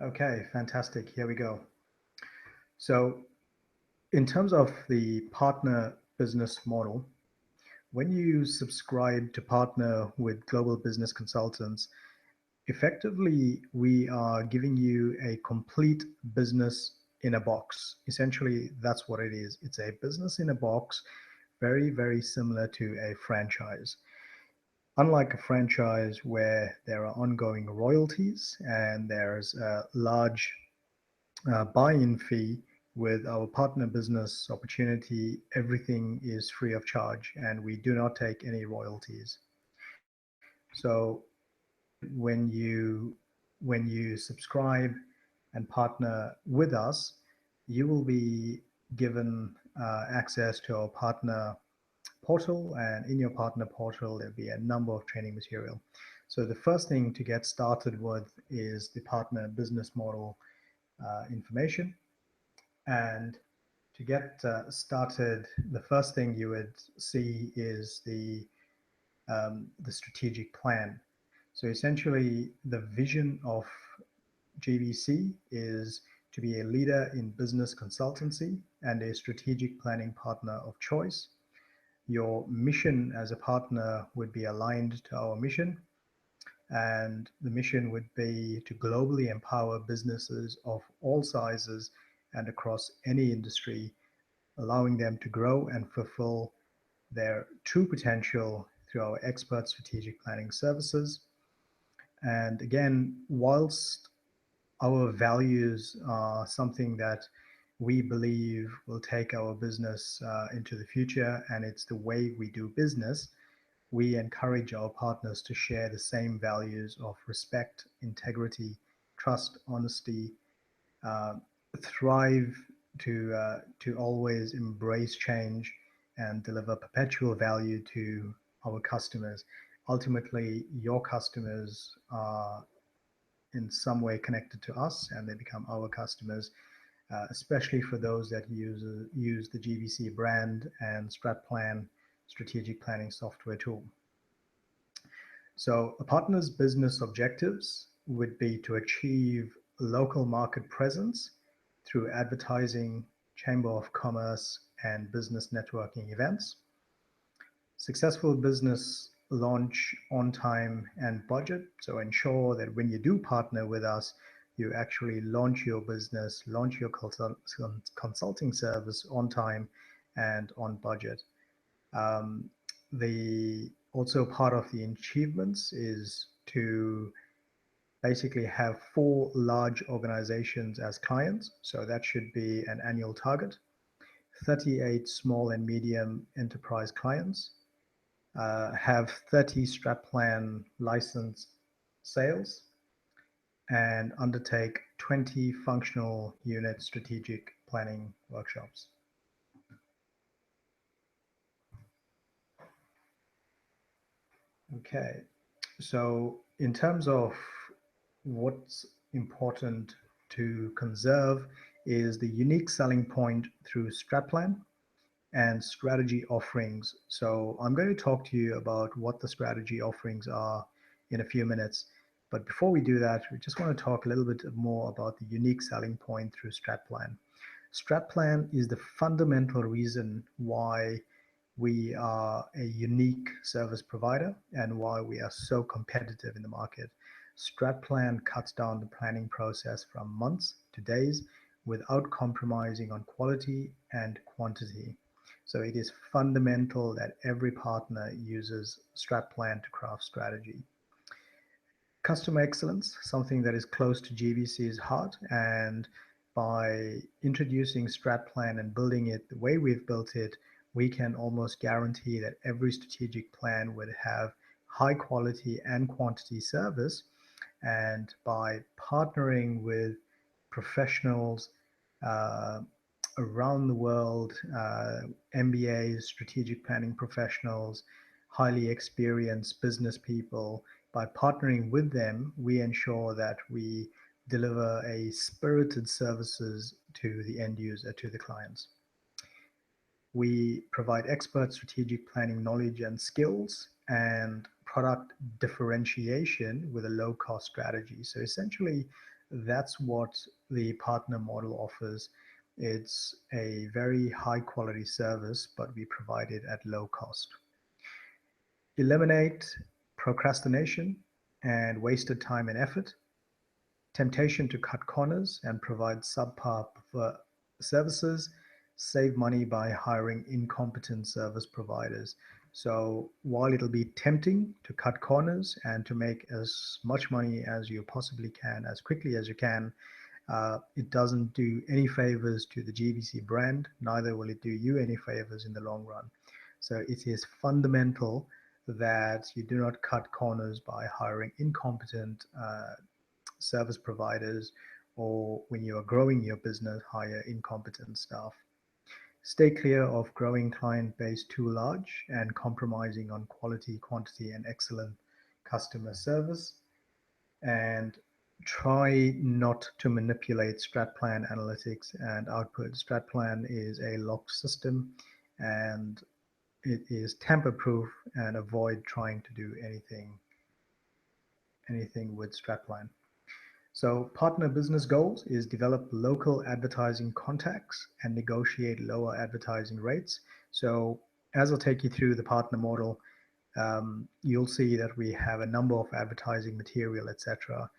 Okay, fantastic. Here we go. So, in terms of the partner business model, when you subscribe to partner with global business consultants, effectively we are giving you a complete business in a box. Essentially, that's what it is. It's a business in a box, very, very similar to a franchise. Unlike a franchise where there are ongoing royalties and there's a large buy-in fee, with our partner business opportunity, everything is free of charge and we do not take any royalties. So when you subscribe and partner with us, you will be given access to our partner portal, and in your partner portal there'll be a number of training material. So the first thing to get started with is the partner business model information. And to get started, the first thing you would see is the strategic plan. So essentially, the vision of GBC is to be a leader in business consultancy and a strategic planning partner of choice. Your mission as a partner would be aligned to our mission, and the mission would be to globally empower businesses of all sizes and across any industry, allowing them to grow and fulfill their true potential through our expert strategic planning services. And again, whilst our values are something that we believe will take our business into the future, and it's the way we do business, we encourage our partners to share the same values of respect, integrity, trust, honesty, uh, thrive to always embrace change and deliver perpetual value to our customers. Ultimately, your customers are in some way connected to us, and they become our customers, especially for those that use the GBC brand and StratPlan strategic planning software tool. So a partner's business objectives would be to achieve local market presence through advertising, chamber of commerce, and business networking events. Successful business launch on time and budget. So ensure that when you do partner with us, you actually launch your business, launch your consulting service on time and on budget. Um, the also part of the achievements is to basically have 4 large organizations as clients. So that should be an annual target. 38 small and medium enterprise clients, have 30 StratPlan license sales, and undertake 20 functional unit strategic planning workshops. Okay, so in terms of what's important to conserve is the unique selling point through StratPlan and strategy offerings. So I'm going to talk to you about what the strategy offerings are in a few minutes. But before we do that, we just want to talk a little bit more about the unique selling point through StratPlan. StratPlan is the fundamental reason why we are a unique service provider and why we are so competitive in the market. StratPlan cuts down the planning process from months to days without compromising on quality and quantity. So it is fundamental that every partner uses StratPlan to craft strategy. Customer excellence, something that is close to GBC's heart, and by introducing StratPlan and building it the way we've built it, we can almost guarantee that every strategic plan would have high quality and quantity service. And by partnering with professionals uh, around the world, MBAs, strategic planning professionals, highly experienced business people. By partnering with them, we ensure that we deliver a spirited services to the end user, to the clients. We provide expert strategic planning knowledge and skills and product differentiation with a low cost strategy. So essentially, That's what the partner model offers. It's a very high quality service, but we provide it at low cost. Eliminate procrastination and wasted time and effort, temptation to cut corners and provide subpar services, save money by hiring incompetent service providers. So while it'll be tempting to cut corners and to make as much money as you possibly can, as quickly as you can, it doesn't do any favors to the GBC brand, neither will it do you any favors in the long run. So it is fundamental that you do not cut corners by hiring incompetent service providers, or when you are growing your business, hire incompetent staff. Stay clear of growing client base too large and compromising on quality, quantity, and excellent customer service. And try not to manipulate StratPlan analytics and output. StratPlan is a locked system and it is tamper proof, and avoid trying to do anything with StratPlan. So partner business goals is develop local advertising contacts and negotiate lower advertising rates. So as I'll take you through the partner model, you'll see that we have a number of advertising material, etc.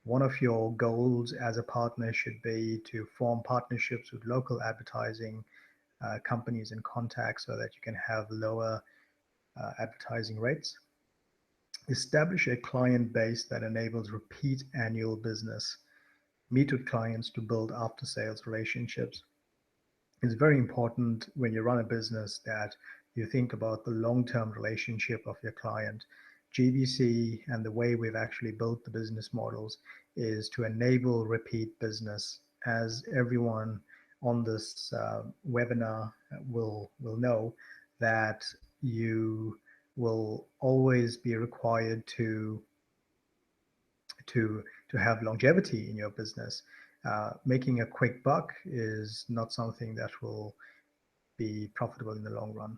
One of your goals as a partner should be to form partnerships with local advertising companies and contacts so that you can have lower advertising rates. Establish a client base that enables repeat annual business. Meet with clients to build after sales relationships. It's very important when you run a business that you think about the long-term relationship of your client. GBC and the way we've actually built the business models is to enable repeat business. As everyone on this webinar will know, that you will always be required to to have longevity in your business. Making a quick buck is not something that will be profitable in the long run.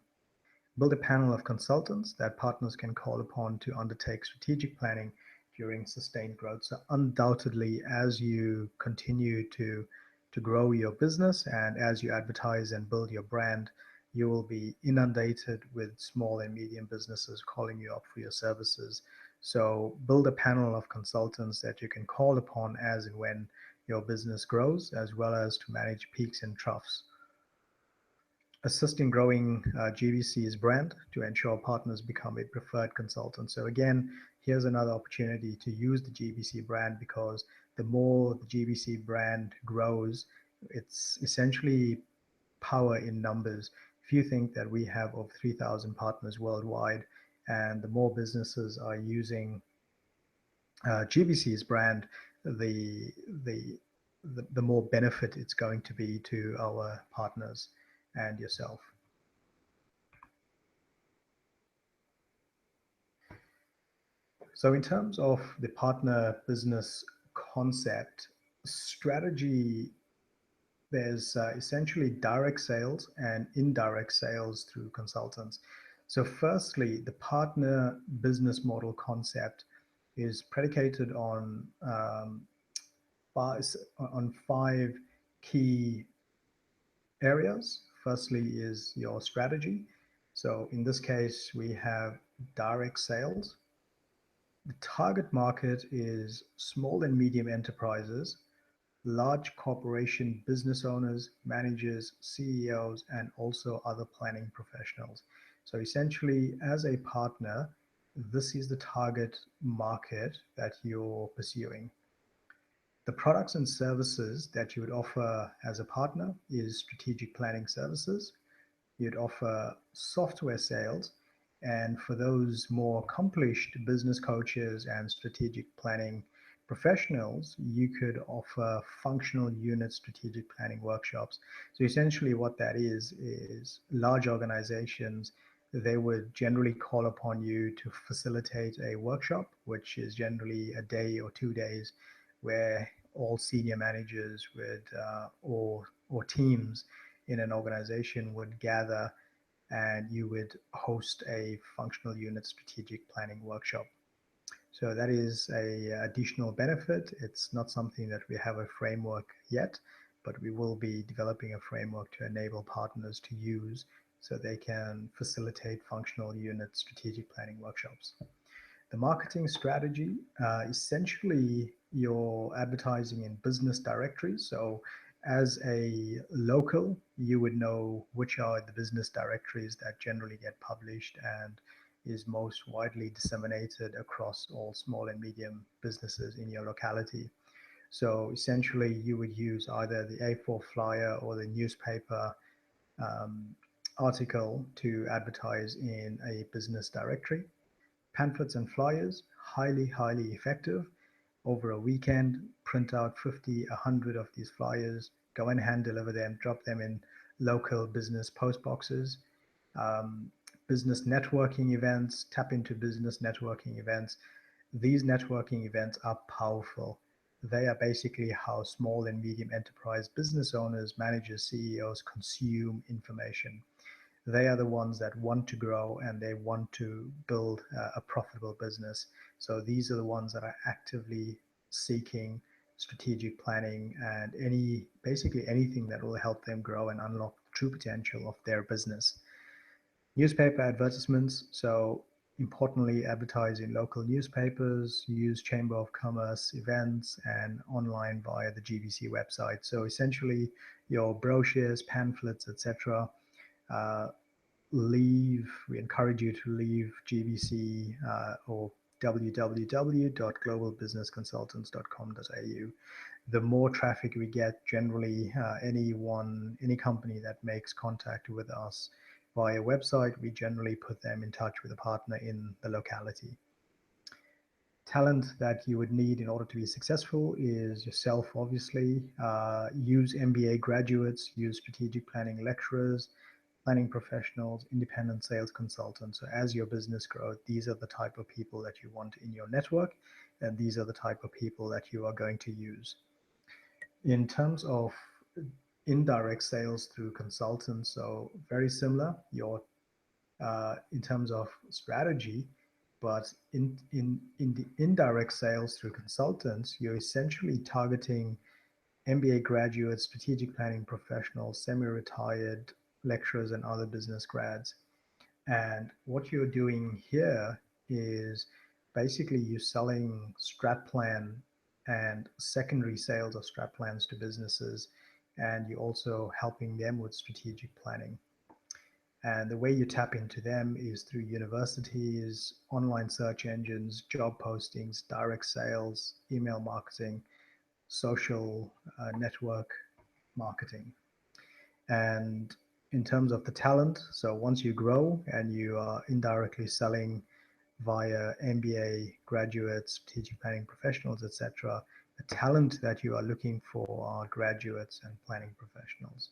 Build a panel of consultants that partners can call upon to undertake strategic planning during sustained growth. So undoubtedly, as you continue to grow your business and as you advertise and build your brand, you will be inundated with small and medium businesses calling you up for your services. So build a panel of consultants that you can call upon as and when your business grows, as well as to manage peaks and troughs. Assist in growing GBC's brand to ensure partners become a preferred consultant. So again, here's another opportunity to use the GBC brand, because the more the GBC brand grows, it's essentially power in numbers. If you think that we have over 3,000 partners worldwide, and the more businesses are using GBC's brand, the, the the more benefit it's going to be to our partners and yourself. So in terms of the partner business concept, strategy, there's essentially direct sales and indirect sales through consultants. So firstly, the partner business model concept is predicated on five key areas. Firstly is your strategy. So in this case, we have direct sales. The target market is small and medium enterprises, large corporation business owners, managers, CEOs, and also other planning professionals. So essentially, as a partner, this is the target market that you're pursuing. The products and services that you would offer as a partner is strategic planning services. You'd offer software sales, and for those more accomplished business coaches and strategic planning professionals, you could offer functional unit strategic planning workshops. So essentially what that is large organizations, they would generally call upon you to facilitate a workshop, which is generally a day or 2 days, where all senior managers would or teams in an organization would gather, and you would host a functional unit strategic planning workshop. So that is a additional benefit. It's not something that we have a framework yet, but we will be developing a framework to enable partners to use so they can facilitate functional unit strategic planning workshops. The marketing strategy, essentially your advertising in business directories. So as a local, you would know which are the business directories that generally get published and is most widely disseminated across all small and medium businesses in your locality. So essentially you would use either the A4 flyer or the newspaper um, article to advertise in a business directory. Pamphlets and flyers, highly effective. Over a weekend, print out 50, 100 of these flyers, go and hand deliver them, drop them in local business post boxes. Um, Business networking events, tap into business networking events. These networking events are powerful. They are basically how small and medium enterprise business owners, managers, CEOs consume information. They are the ones that want to grow and they want to build a profitable business. So these are the ones that are actively seeking strategic planning and basically anything that will help them grow and unlock the true potential of their business. Newspaper advertisements. So importantly, advertise in local newspapers, use Chamber of Commerce events and online via the GBC website. So essentially your brochures, pamphlets, etc. We encourage you to leave GBC or www.globalbusinessconsultants.com.au. The more traffic we get, generally, any company that makes contact with us via website, we generally put them in touch with a partner in the locality. Talent that you would need in order to be successful is yourself, obviously. Use MBA graduates, use strategic planning lecturers, planning professionals, independent sales consultants. So as your business grows, these are the type of people that you want in your network, and these are the type of people that you are going to use. In terms of indirect sales through consultants, so very similar. In terms of strategy, but in the indirect sales through consultants, you're essentially targeting MBA graduates, strategic planning professionals, semi-retired lecturers, and other business grads. And what you're doing here is basically you're selling StratPlan and secondary sales of StratPlans to businesses, and you're also helping them with strategic planning. And the way you tap into them is through universities, online search engines, job postings, direct sales, email marketing, social network marketing. And in terms of the talent, so once you grow and you are indirectly selling via MBA graduates, strategic planning professionals, etc., the talent that you are looking for are graduates and planning professionals.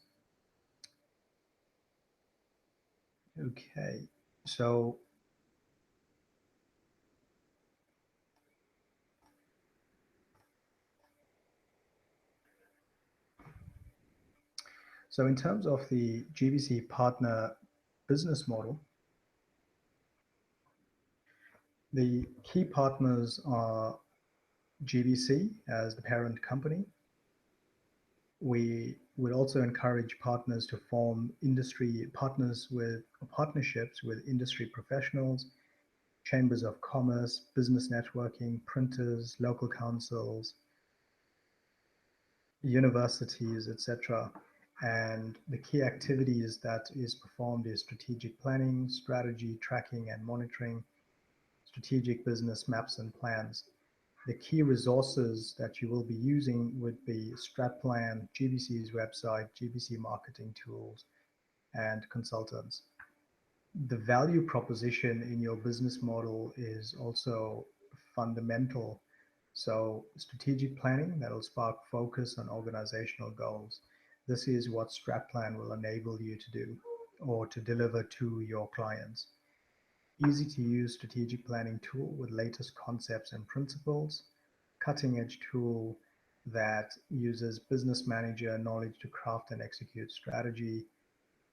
Okay, so in terms of the GBC partner business model, the key partners are GBC as the parent company. We would also encourage partners to form partnerships with industry professionals, chambers of commerce, business networking, printers, local councils, universities, etc. And the key activities that is performed is strategic planning, strategy, tracking and monitoring, strategic business maps and plans. The key resources that you will be using would be StratPlan, GBC's website, GBC marketing tools, and consultants. The value proposition in your business model is also fundamental. So strategic planning, that'll spark focus on organizational goals. This is what StratPlan will enable you to do or to deliver to your clients. Easy to use strategic planning tool with latest concepts and principles, cutting edge tool that uses business manager knowledge to craft and execute strategy,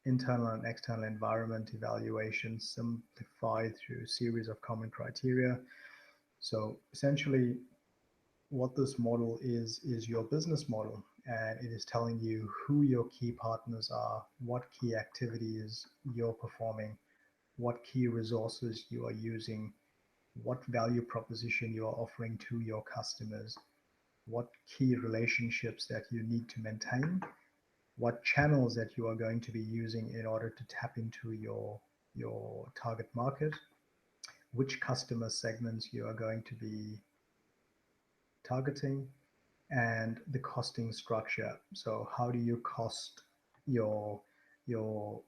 internal and external environment evaluation simplified through a series of common criteria. So essentially, what this model is your business model, and it is telling you who your key partners are, what key activities you're performing, what key resources you are using, what value proposition you are offering to your customers, what key relationships that you need to maintain, what channels that you are going to be using in order to tap into your target market, which customer segments you are going to be targeting, and the costing structure. So how do you cost your your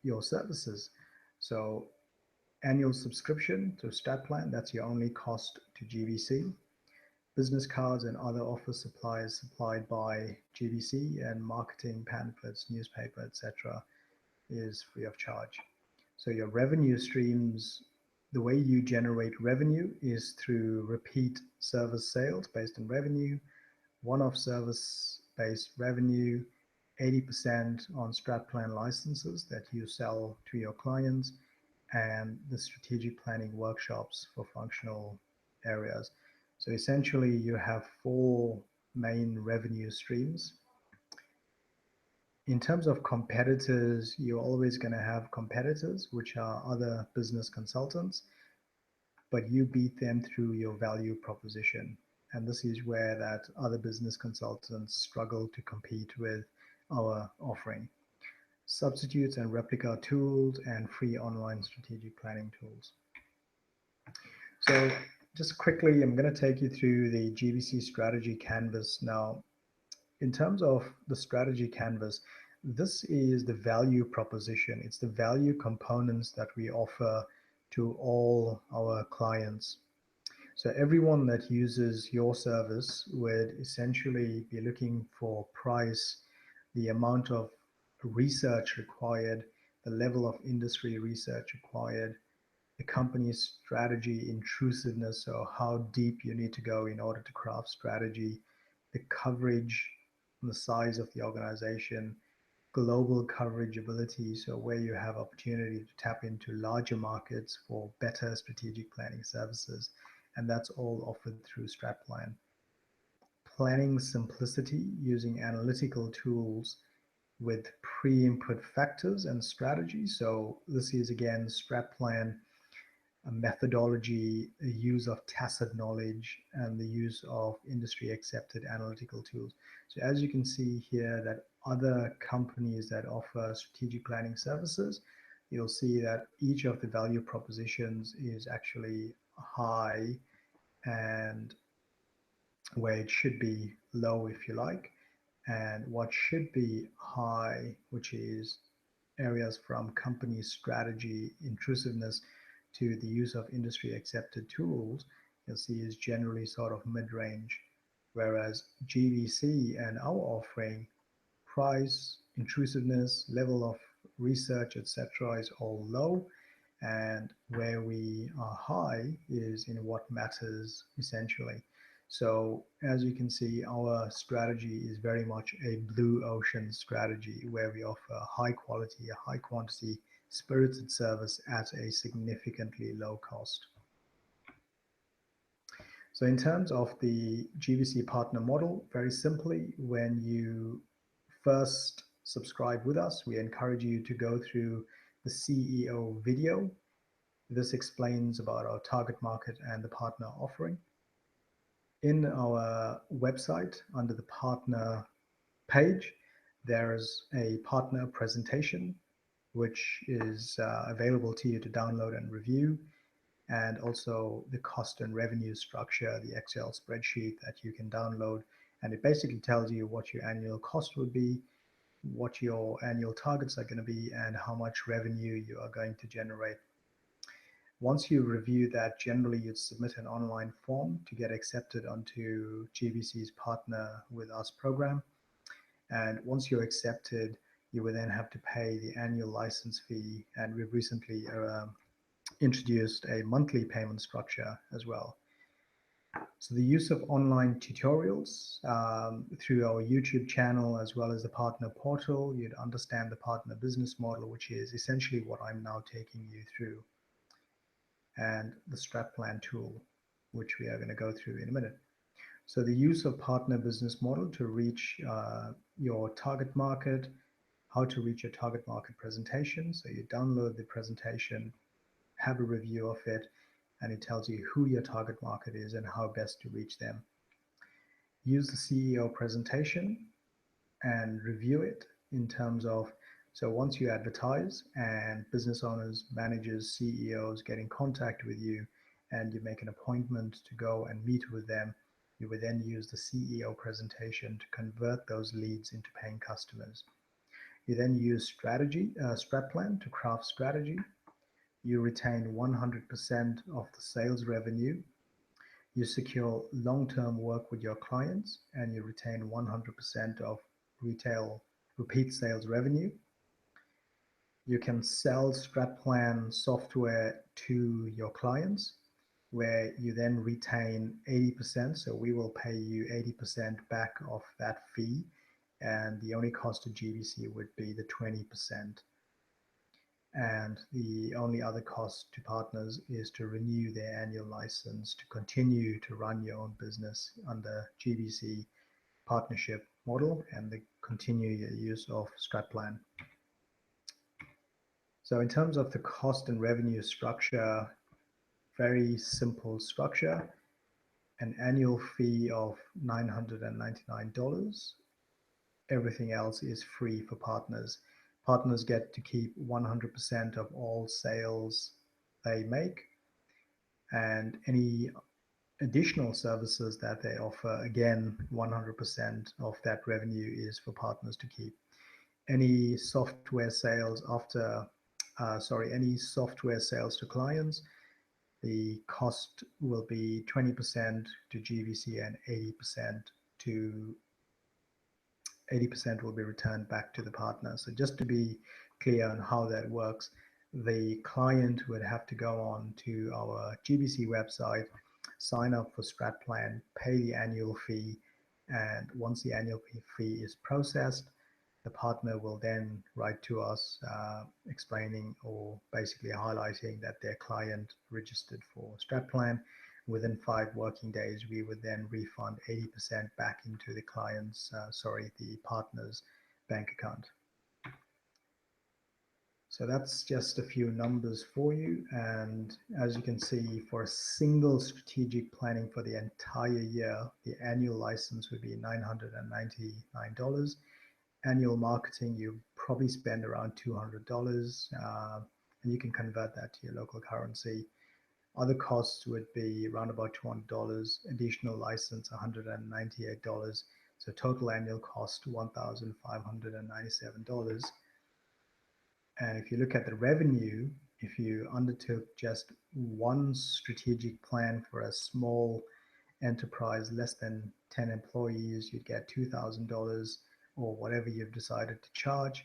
your services? So annual subscription to StratPlan, that's your only cost to GBC. Business cards and other office supplies supplied by GBC, and marketing pamphlets, newspaper, etc. is free of charge. So your revenue streams, the way you generate revenue is through repeat service sales based on revenue, one-off service-based revenue, 80% on StratPlan licenses that you sell to your clients, and the strategic planning workshops for functional areas. So essentially, you have four main revenue streams. In terms of competitors, you're always going to have competitors, which are other business consultants, but you beat them through your value proposition. And this is where that other business consultants struggle to compete with our offering. Substitutes and replica tools and free online strategic planning tools. So just quickly, I'm going to take you through the GBC strategy canvas. Now, in terms of the strategy canvas, this is the value proposition. It's the value components that we offer to all our clients. So everyone that uses your service would essentially be looking for price, the amount of research required, the level of industry research required, the company's strategy intrusiveness, so how deep you need to go in order to craft strategy, the coverage, the size of the organization, global coverage ability, so where you have opportunity to tap into larger markets for better strategic planning services, and that's all offered through StratPlan. Planning simplicity using analytical tools with pre-input factors and strategy. So this is again StratPlan, a methodology, a use of tacit knowledge, and the use of industry accepted analytical tools. So as you can see here, that other companies that offer strategic planning services, you'll see that each of the value propositions is actually high and where it should be low, if you like, and what should be high, which is areas from company strategy intrusiveness to the use of industry accepted tools, you'll see is generally sort of mid-range, whereas GBC and our offering, price, intrusiveness, level of research, etc., is all low, and where we are high is in what matters essentially. So as you can see, our strategy is very much a blue ocean strategy where we offer high quality, high quantity, spirited service at a significantly low cost. So in terms of the GBC Partner Model, very simply, when you first subscribe with us, we encourage you to go through the CEO video. This explains about our target market and the partner offering. In our website, under the partner page, there's a partner presentation, which is available to you to download and review, and also the cost and revenue structure, the Excel spreadsheet that you can download. And it basically tells you what your annual cost would be, what your annual targets are going to be, and how much revenue you are going to generate. Once you review that, generally you'd submit an online form to get accepted onto GBC's Partner with Us program. And once you're accepted, you will then have to pay the annual license fee. And we've recently introduced a monthly payment structure as well. So the use of online tutorials through our YouTube channel, as well as the partner portal, you'd understand the partner business model, which is essentially what I'm now taking you through, and the StratPlan tool. which we are going to go through in a minute. So the use of partner business model to reach your target market, how to reach your target market presentation. So you download the presentation, have a review of it, and it tells you who your target market is and how best to reach them. Use the CEO presentation and review it in terms of, so once you advertise and business owners, managers, CEOs get in contact with you and you make an appointment to go and meet with them, you would then use the CEO presentation to convert those leads into paying customers. You then use StratPlan to craft strategy. You retain 100% of the sales revenue. You secure long-term work with your clients, and you retain 100% of retail repeat sales revenue. You can sell StratPlan software to your clients, where you then retain 80%. So we will pay you 80% back of that fee, and the only cost to GBC would be the 20%. And the only other cost to partners is to renew their annual license to continue to run your own business under GBC partnership model and the continued use of StratPlan. So in terms of the cost and revenue structure, very simple structure, an annual fee of $999. Everything else is free for partners. Partners get to keep 100% of all sales they make, and any additional services that they offer, again, 100% of that revenue is for partners to keep. Any software sales any software sales to clients, the cost will be 20% to GBC and 80% will be returned back to the partner. So just to be clear on how that works, the client would have to go on to our GBC website, sign up for StratPlan, pay the annual fee, and once the annual fee is processed, the partner will then write to us explaining or basically highlighting that their client registered for StratPlan. Within 5 working days, we would then refund 80% back into the the partner's bank account. So that's just a few numbers for you. And as you can see, for a single strategic planning for the entire year, the annual license would be $999. Annual marketing, you probably spend around $200, and you can convert that to your local currency. Other costs would be around about $200, additional license $198, so total annual cost $1,597. And if you look at the revenue, if you undertook just one strategic plan for a small enterprise, less than 10 employees, you'd get $2,000 or whatever you've decided to charge.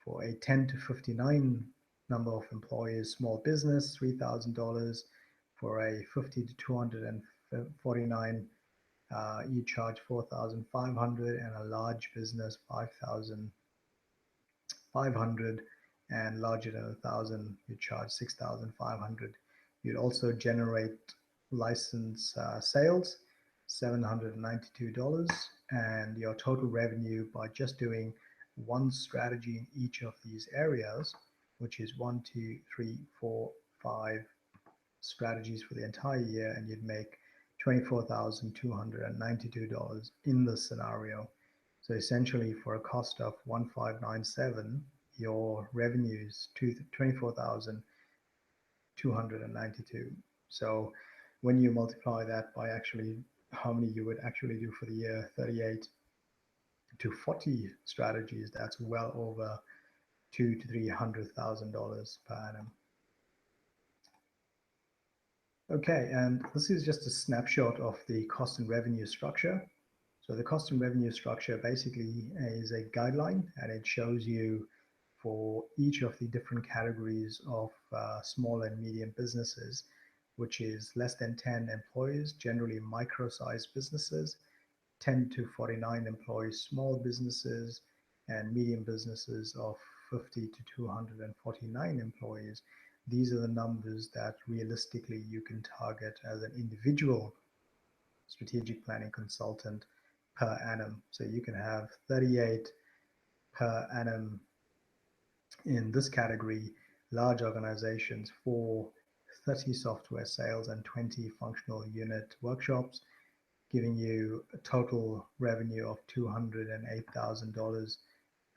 For a 10 to 59 number of employees, small business, $3,000. For a 50 to 249, you charge $4,500, and a large business, $5,500, and larger than 1,000, you charge $6,500. You'd also generate license sales, $792, and your total revenue by just doing one strategy in each of these areas, which is 1, 2, 3, 4, 5 strategies for the entire year, and you'd make $24,292 in this scenario. So essentially, for a cost of $1,597, your revenue is $24,292. So when you multiply that by actually how many you would actually do for the year, 38 to 40 strategies, that's well over $200,000 to $300,000 per annum. Okay, and this is just a snapshot of the cost and revenue structure. So the cost and revenue structure basically is a guideline, and it shows you for each of the different categories of small and medium businesses, which is less than 10 employees, generally micro-sized businesses, 10 to 49 employees, small businesses, and medium businesses of 50 to 249 employees. These are the numbers that realistically you can target as an individual strategic planning consultant per annum. So you can have 38 per annum in this category, large organizations for 30 software sales and 20 functional unit workshops, giving you a total revenue of $208,000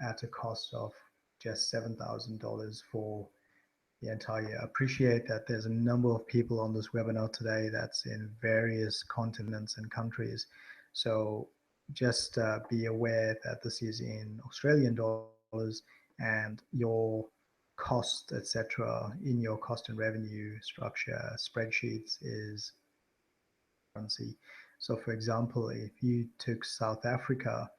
at a cost of just $7,000 for the entire year. I appreciate that there's a number of people on this webinar today that's in various continents and countries. So just be aware that this is in Australian dollars and your cost, etc., in your cost and revenue structure spreadsheets is currency. So for example, if you took South Africa,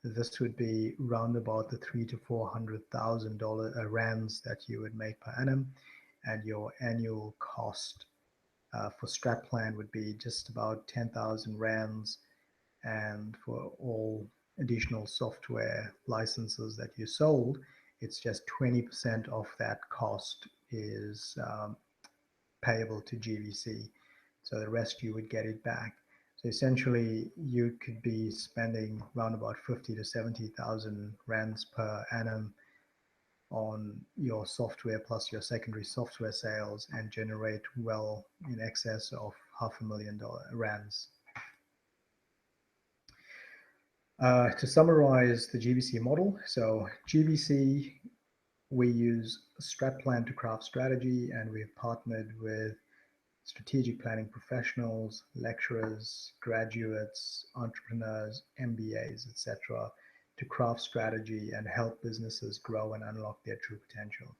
this would be round about the $300,000 to $400,000 rands that you would make per annum, and your annual cost for StratPlan would be just about 10,000 rands, and for all additional software licenses that you sold, it's just 20% of that cost is payable to GBC. So the rest you would get it back. So essentially, you could be spending around about 50 to 70,000 rands per annum on your software plus your secondary software sales and generate well in excess of $500,000 rands. To summarize the GBC model, so GBC, we use StratPlan to craft strategy, and we've partnered with strategic planning professionals, lecturers, graduates, entrepreneurs, MBAs, etc., to craft strategy and help businesses grow and unlock their true potential.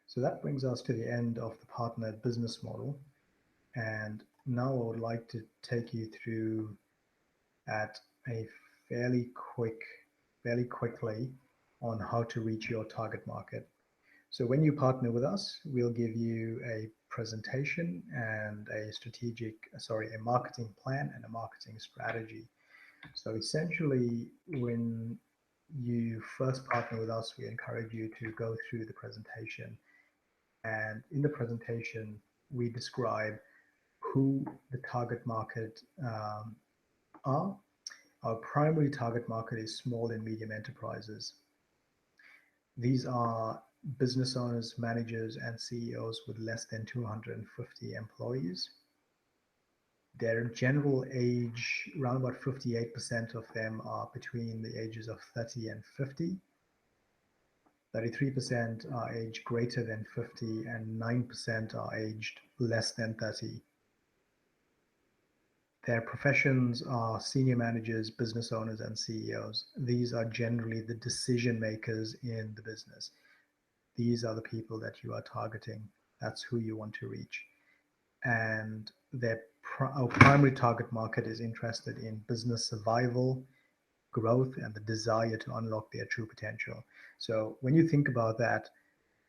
So that brings us to the end of the partner business model. And now I would like to take you through at a fairly quickly on how to reach your target market. So when you partner with us, we'll give you a presentation and a marketing plan and a marketing strategy. So essentially, when you first partner with us, we encourage you to go through the presentation. And in the presentation, we describe who the target market are. Our primary target market is small and medium enterprises. These are business owners, managers, and CEOs with less than 250 employees. Their general age, around about 58% of them are between the ages of 30 and 50. 33% are aged greater than 50, and 9% are aged less than 30. Their professions are senior managers, business owners, and CEOs. These are generally the decision makers in the business. These are the people that you are targeting. That's who you want to reach. And our primary target market is interested in business survival, growth, and the desire to unlock their true potential. So when you think about that,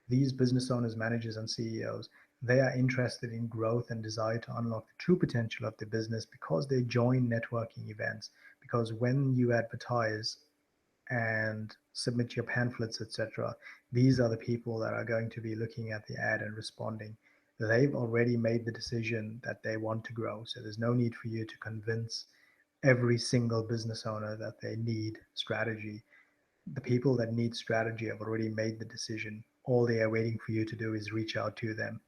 these business owners, managers, and CEOs, they are interested in growth and desire to unlock the true potential of the business because they join networking events. Because when you advertise and submit your pamphlets, etc., these are the people that are going to be looking at the ad and responding. They've already made the decision that they want to grow. So there's no need for you to convince every single business owner that they need strategy. The people that need strategy have already made the decision. All they are waiting for you to do is reach out to them.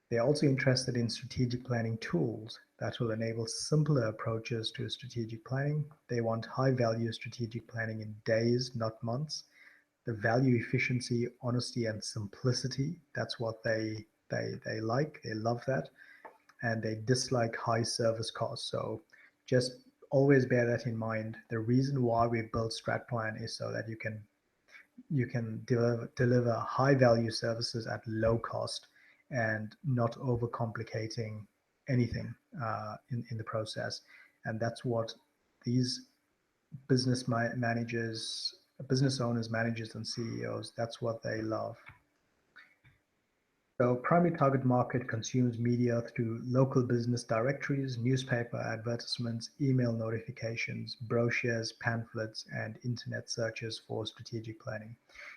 They're also interested in strategic planning tools that will enable simpler approaches to strategic planning. They want high-value strategic planning in days, not months. The value, efficiency, honesty, and simplicity, that's what they like. They love that. And they dislike high service costs. So just always bear that in mind. The reason why we built StratPlan is so that you can deliver high value services at low cost and not overcomplicating anything in the process. And that's what these business managers, business owners, managers, and CEOs, that's what they love. So primary target market consumes media through local business directories, newspaper advertisements, email notifications, brochures, pamphlets, and internet searches for strategic planning.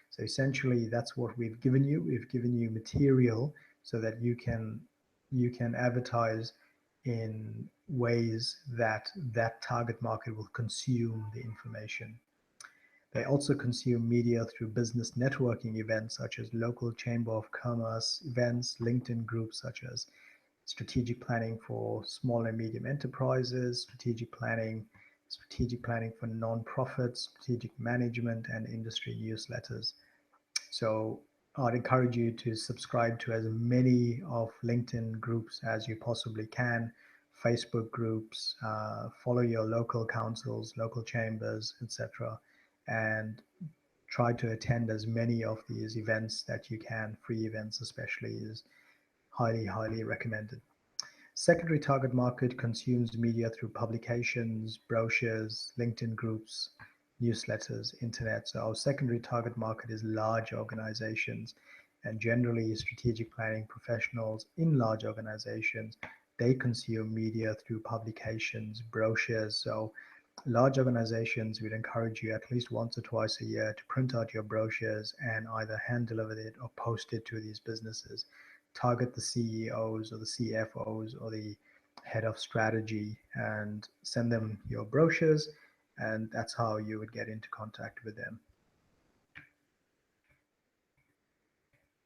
So essentially, that's what we've given you. We've given you material so that you can advertise in ways that that target market will consume the information. They also consume media through business networking events such as local chamber of commerce events, LinkedIn groups such as strategic planning for small and medium enterprises, strategic planning for non-profits, strategic management, and industry newsletters. So I'd encourage you to subscribe to as many of LinkedIn groups as you possibly can, Facebook groups, follow your local councils, local chambers, etc., and try to attend as many of these events that you can. Free events especially is highly, highly recommended. Secondary target market consumes media through publications, brochures, LinkedIn groups, newsletters, internet. So our secondary target market is large organizations, and generally strategic planning professionals in large organizations, they consume media through publications, brochures. So large organizations, we'd encourage you at least once or twice a year to print out your brochures and either hand deliver it or post it to these businesses. Target the CEOs or the CFOs or the head of strategy and send them your brochures, and that's how you would get into contact with them.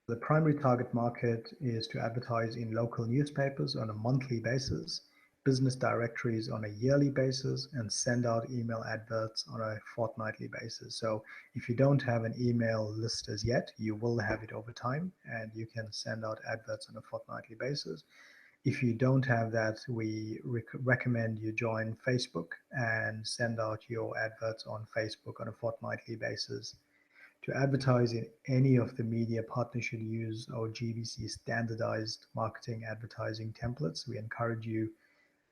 The primary target market is to advertise in local newspapers on a monthly basis, business directories on a yearly basis, and send out email adverts on a fortnightly basis. So if you don't have an email list as yet, you will have it over time, and you can send out adverts on a fortnightly basis. If you don't have that, we recommend you join Facebook and send out your adverts on Facebook on a fortnightly basis. To advertise in any of the media, partners should use our GBC standardized marketing advertising templates. We encourage you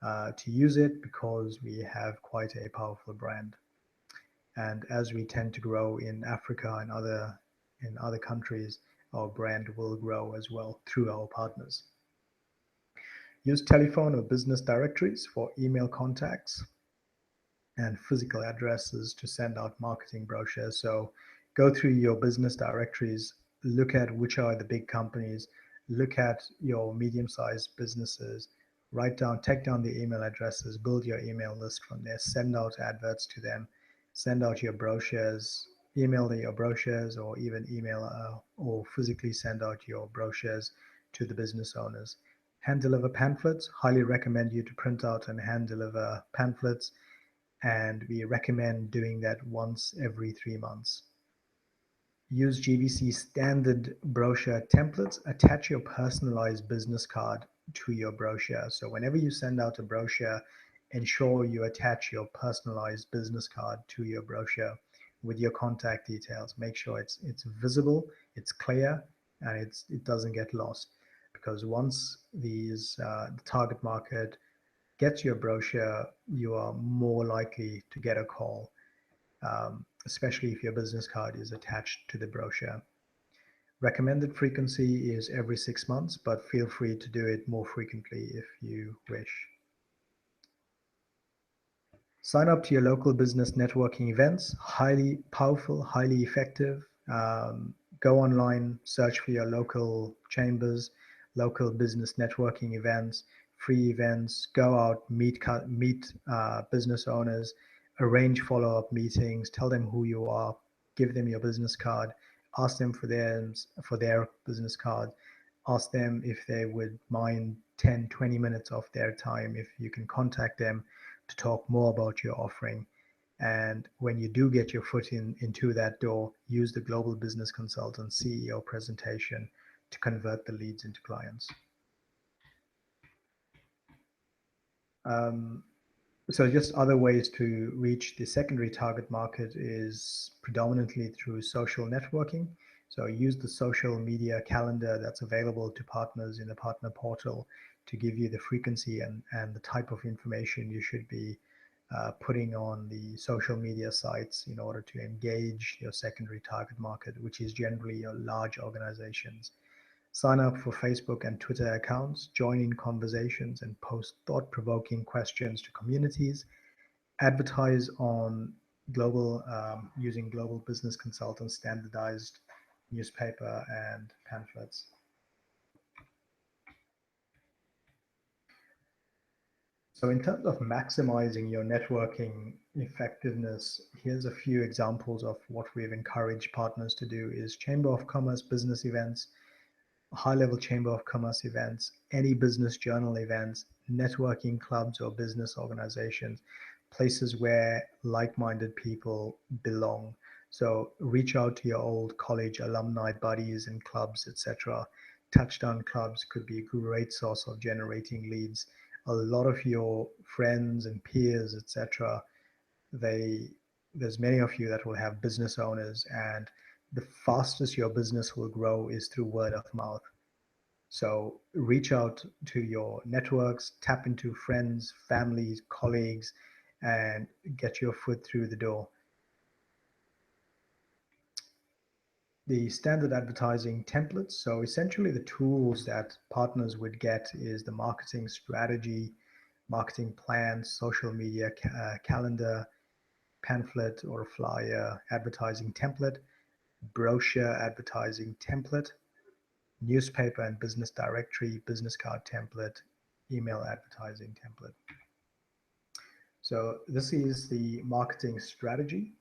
to use it because we have quite a powerful brand. And as we tend to grow in Africa and other countries, our brand will grow as well through our partners. Use telephone or business directories for email contacts and physical addresses to send out marketing brochures. So go through your business directories, look at which are the big companies, look at your medium-sized businesses, take down the email addresses, build your email list from there, send out adverts to them, send out your brochures, email your brochures, or even email or physically send out your brochures to the business owners. Hand deliver pamphlets. Highly recommend you to print out and hand deliver pamphlets, and we recommend doing that once every 3 months. Use GBC standard brochure templates. Attach your personalized business card to your brochure. So whenever you send out a brochure, ensure you attach your personalized business card to your brochure with your contact details. Make sure it's visible, it's clear, and it doesn't get lost. Because once the target market gets your brochure, you are more likely to get a call, especially if your business card is attached to the brochure. Recommended frequency is every 6 months, but feel free to do it more frequently if you wish. Sign up to your local business networking events. Highly powerful, highly effective. Go online, search for your local chambers, local business networking events, free events. Go out, meet business owners, arrange follow-up meetings, tell them who you are, give them your business card, ask them for their business card, ask them if they would mind 10-20 minutes of their time, if you can contact them to talk more about your offering. And when you do get your foot into that door, use the Global Business Consultant CEO presentation to convert the leads into clients. So just other ways to reach the secondary target market is predominantly through social networking. So use the social media calendar that's available to partners in the partner portal to give you the frequency and the type of information you should be putting on the social media sites in order to engage your secondary target market, which is generally your large organizations. Sign up for Facebook and Twitter accounts, join in conversations, and post thought-provoking questions to communities. Advertise on using global business consultants, standardized newspaper and pamphlets. So in terms of maximizing your networking effectiveness, here's a few examples of what we've encouraged partners to do is Chamber of Commerce business events, high-level Chamber of Commerce events, any business journal events, networking clubs or business organizations, places where like-minded people belong. So reach out to your old college alumni buddies and clubs, etc. Touchdown clubs could be a great source of generating leads. A lot of your friends and peers, etc., there's many of you that will have business owners, and the fastest your business will grow is through word of mouth. So reach out to your networks, tap into friends, families, colleagues, and get your foot through the door. The standard advertising templates. So essentially the tools that partners would get is the marketing strategy, marketing plan, social media calendar, pamphlet or flyer advertising template, brochure advertising template, newspaper and business directory, business card template, email advertising template. So this is the marketing strategy.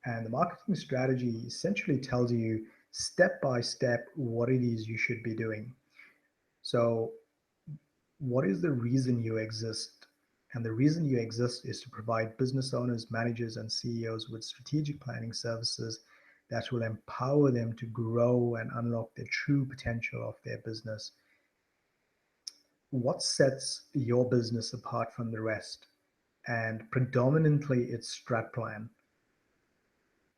And the marketing strategy essentially tells you step by step what it is you should be doing. So what is the reason you exist? And the reason you exist is to provide business owners, managers, and CEOs with strategic planning services that will empower them to grow and unlock the true potential of their business. What sets your business apart from the rest? And predominantly it's StratPlan.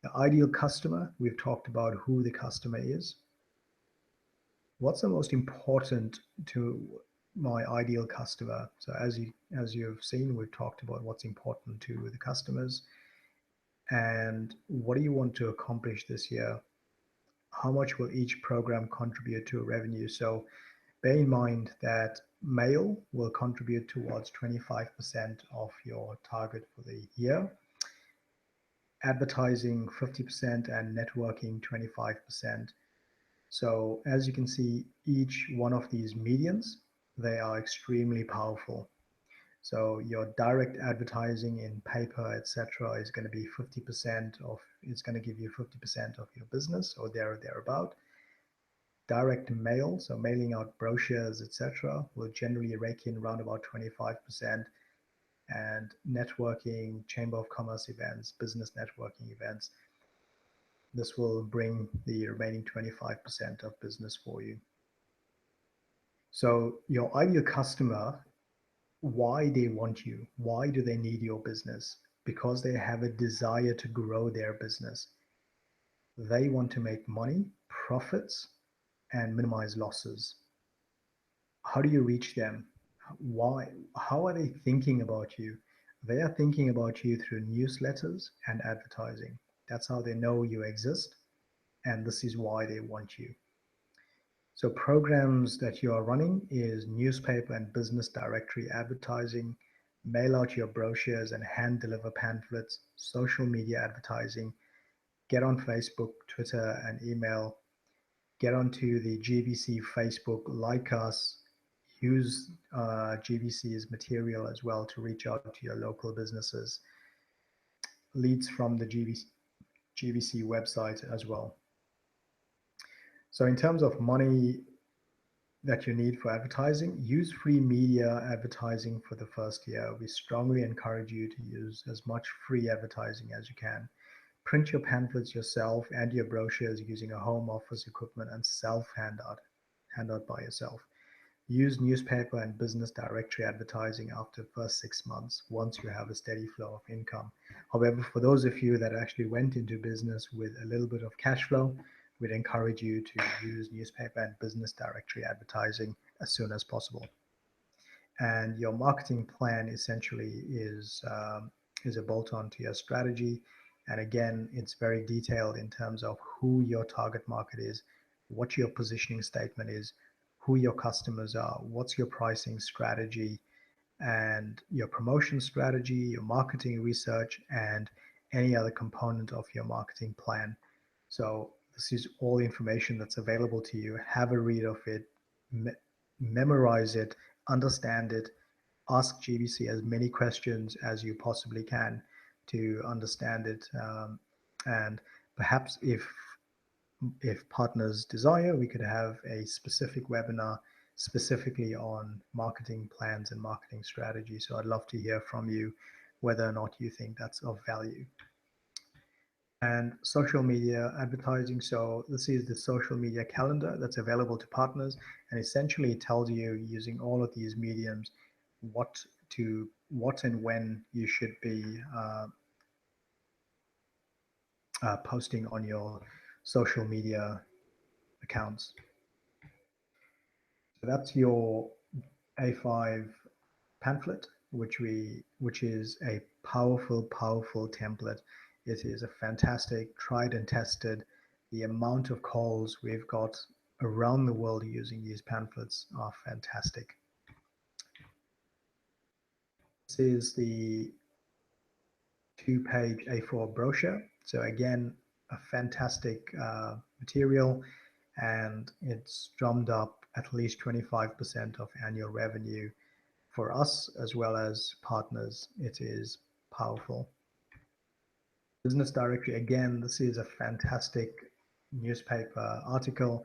The ideal customer, we've talked about who the customer is. What's the most important to my ideal customer? So as you've seen, we've talked about what's important to the customers and what do you want to accomplish this year? How much will each program contribute to revenue? So bear in mind that mail will contribute towards 25% of your target for the year, advertising 50% and networking 25%. So as you can see, each one of these mediums, they are extremely powerful. So your direct advertising in paper, etc., is going to be 50% of, it's going to give you 50% of your business or thereabout. Direct mail, so mailing out brochures, etc., will generally rake in around about 25%. And networking, Chamber of Commerce events, business networking events, this will bring the remaining 25% of business for you. So your ideal customer, why they want you, why do they need your business? Because they have a desire to grow their business. They want to make money, profits, and minimize losses. How do you reach them? Why? How are they thinking about you? They are thinking about you through newsletters and advertising. That's how they know you exist, and this is why they want you. So programs that you are running is newspaper and business directory advertising, mail out your brochures and hand deliver pamphlets, social media advertising, get on Facebook, Twitter, and email, get onto the GBC Facebook, like us, use GBC's material as well to reach out to your local businesses, leads from the GBC website as well. So in terms of money that you need for advertising, use free media advertising for the first year. We strongly encourage you to use as much free advertising as you can. Print your pamphlets yourself and your brochures using a home office equipment and handout by yourself. Use newspaper and business directory advertising after the first 6 months once you have a steady flow of income. However, for those of you that actually went into business with a little bit of cash flow, we'd encourage you to use newspaper and business directory advertising as soon as possible. And your marketing plan essentially is a bolt-on to your strategy. And again, it's very detailed in terms of who your target market is, what your positioning statement is, who your customers are, what's your pricing strategy, and your promotion strategy, your marketing research, and any other component of your marketing plan. So this is all the information that's available to you. Have a read of it, memorize it, understand it, ask GBC as many questions as you possibly can to understand it. And perhaps if partners desire, we could have a specific webinar specifically on marketing plans and marketing strategy. So I'd love to hear from you whether or not you think that's of value. And social media advertising. So this is the social media calendar that's available to partners, and essentially it tells you, using all of these mediums, what and when you should be posting on your social media accounts. So that's your A5 pamphlet, which is a powerful template. It is a fantastic, tried and tested. The amount of calls we've got around the world using these pamphlets are fantastic. This is the 2-page A4 brochure. So again, a fantastic material, and it's drummed up at least 25% of annual revenue for us as well as partners. It is powerful. Business Directory, again, this is a fantastic newspaper article,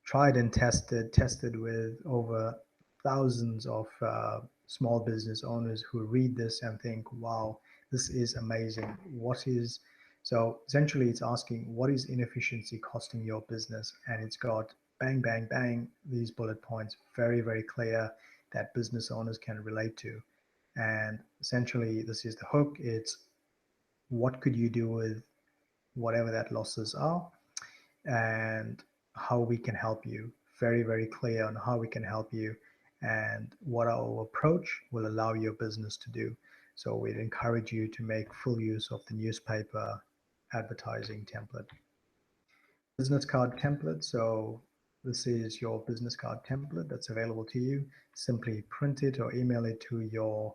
tried and tested with over thousands of small business owners who read this and think, wow, this is amazing. So essentially it's asking, what is inefficiency costing your business? And it's got bang, bang, bang, these bullet points, very clear, that business owners can relate to. And essentially this is the hook. It's what could you do with whatever that losses are, and how we can help you. Very clear on how we can help you and what our approach will allow your business to do. So we'd encourage you to make full use of the newspaper advertising template. Business card template. So this is your business card template that's available to you. Simply print it or email it to your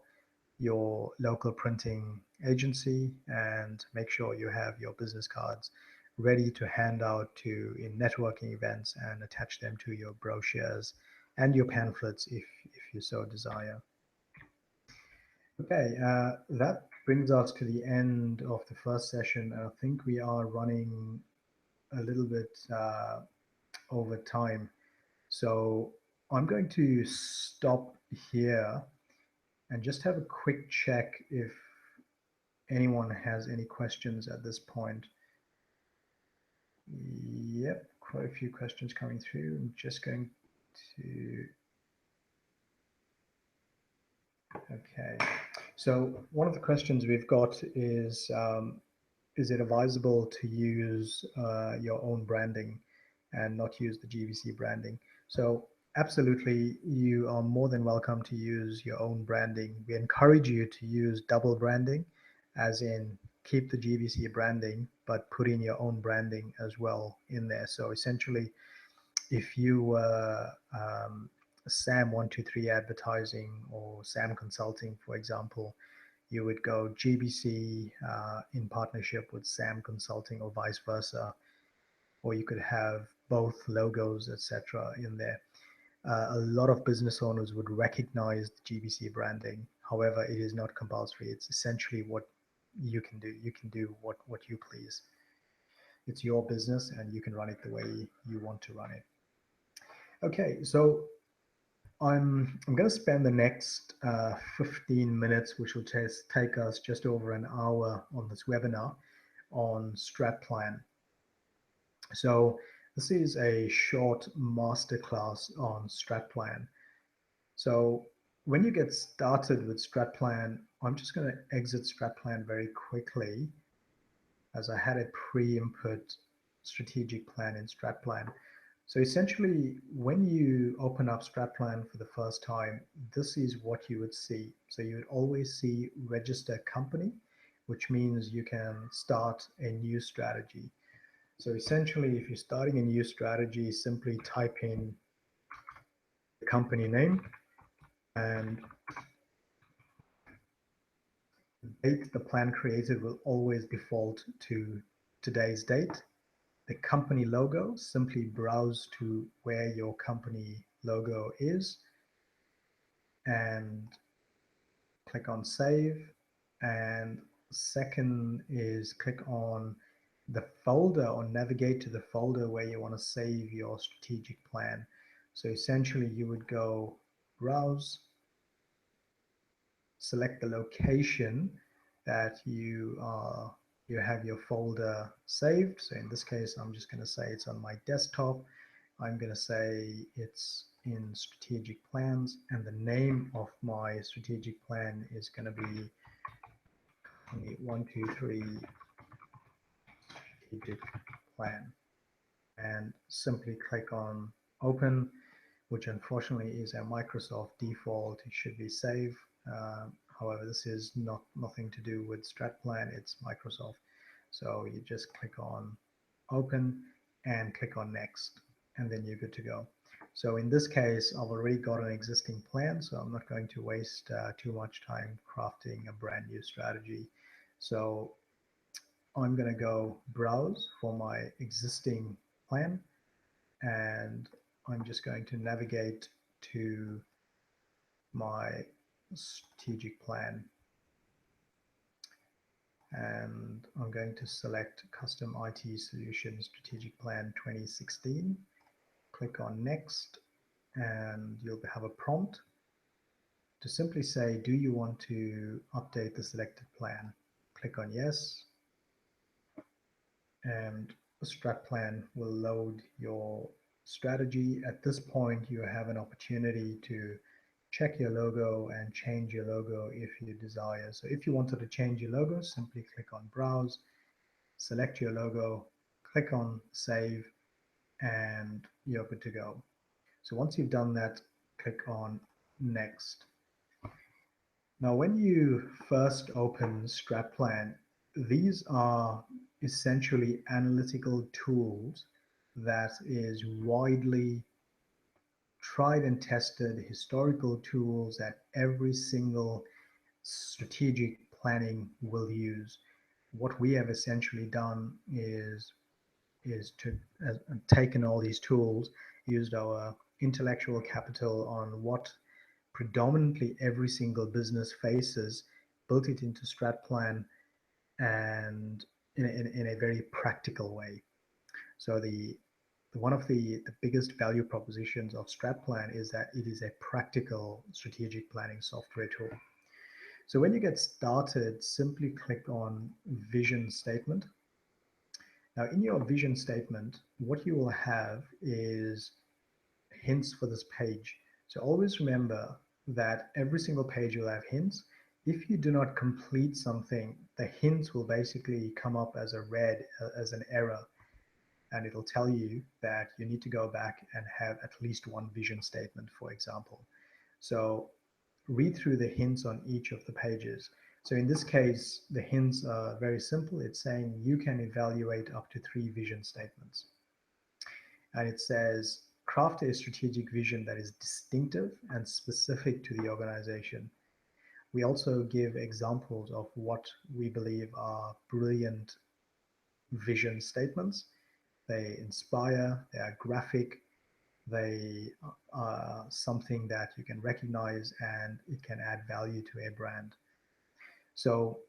local printing agency, and make sure you have your business cards ready to hand out to in networking events, and attach them to your brochures and your pamphlets if you so desire. Okay, that brings us to the end of the first session. I think we are running a little bit over time. So I'm going to stop here and just have a quick check if anyone has any questions at this point. Yep, quite a few questions coming through. I'm just going to, okay. So one of the questions we've got is it advisable to use your own branding and not use the GBC branding? So absolutely, you are more than welcome to use your own branding. We encourage you to use double branding, as in keep the GBC branding, but put in your own branding as well in there. So essentially, if you were SAM123 Advertising or SAM Consulting, for example, you would go GBC in partnership with SAM Consulting, or vice versa, or you could have both logos, etc. in there. A lot of business owners would recognize the GBC branding. However, it is not compulsory. It's essentially what you can do. You can do what you please. It's your business, and you can run it the way you want to run it. Okay, so I'm going to spend the next 15 minutes, which will take us just over an hour on this webinar, on StratPlan. So this is a short masterclass on StratPlan. So when you get started with StratPlan, I'm just going to exit StratPlan very quickly, as I had a pre-input strategic plan in StratPlan. So essentially, when you open up StratPlan for the first time, this is what you would see. So you would always see register company, which means you can start a new strategy. So essentially, if you're starting a new strategy, simply type in the company name, and date the plan created will always default to today's date. The company logo, simply browse to where your company logo is and click on save. And second is click on the folder or navigate to the folder where you want to save your strategic plan. So essentially you would go browse, select the location that you have your folder saved. So in this case, I'm just going to say it's on my desktop. I'm going to say it's in strategic plans, and the name of my strategic plan is going to be 123 strategic plan, and simply click on open, which unfortunately is a Microsoft default. It should be save. However, this is nothing to do with StratPlan, it's Microsoft. So you just click on open and click on next, and then you're good to go. So in this case, I've already got an existing plan, so I'm not going to waste too much time crafting a brand new strategy. So I'm going to go browse for my existing plan, and I'm just going to navigate to my strategic plan, and I'm going to select Custom IT Solutions Strategic Plan 2016. Click on Next, and you'll have a prompt to simply say, do you want to update the selected plan? Click on Yes, and StratPlan will load your strategy. At this point, you have an opportunity to check your logo and change your logo if you desire. So if you wanted to change your logo, simply click on Browse, select your logo, click on Save, and you're good to go. So once you've done that, click on Next. Now, when you first open StratPlan, these are essentially analytical tools that is widely tried and tested historical tools that every single strategic planning will use. What we have essentially done is to taken all these tools, used our intellectual capital on what predominantly every single business faces, built it into StratPlan, and in a very practical way. So one of the biggest value propositions of StratPlan is that it is a practical strategic planning software tool. So when you get started, simply click on Vision Statement. Now in your vision statement, what you will have is hints for this page. So always remember that every single page will have hints. If you do not complete something, the hints will basically come up as a red, as an error, and it'll tell you that you need to go back and have at least one vision statement, for example. So read through the hints on each of the pages. So in this case, the hints are very simple. It's saying you can evaluate up to 3 vision statements. And it says, craft a strategic vision that is distinctive and specific to the organization. We also give examples of what we believe are brilliant vision statements. They inspire, they are graphic, they are something that you can recognize, and it can add value to a brand. So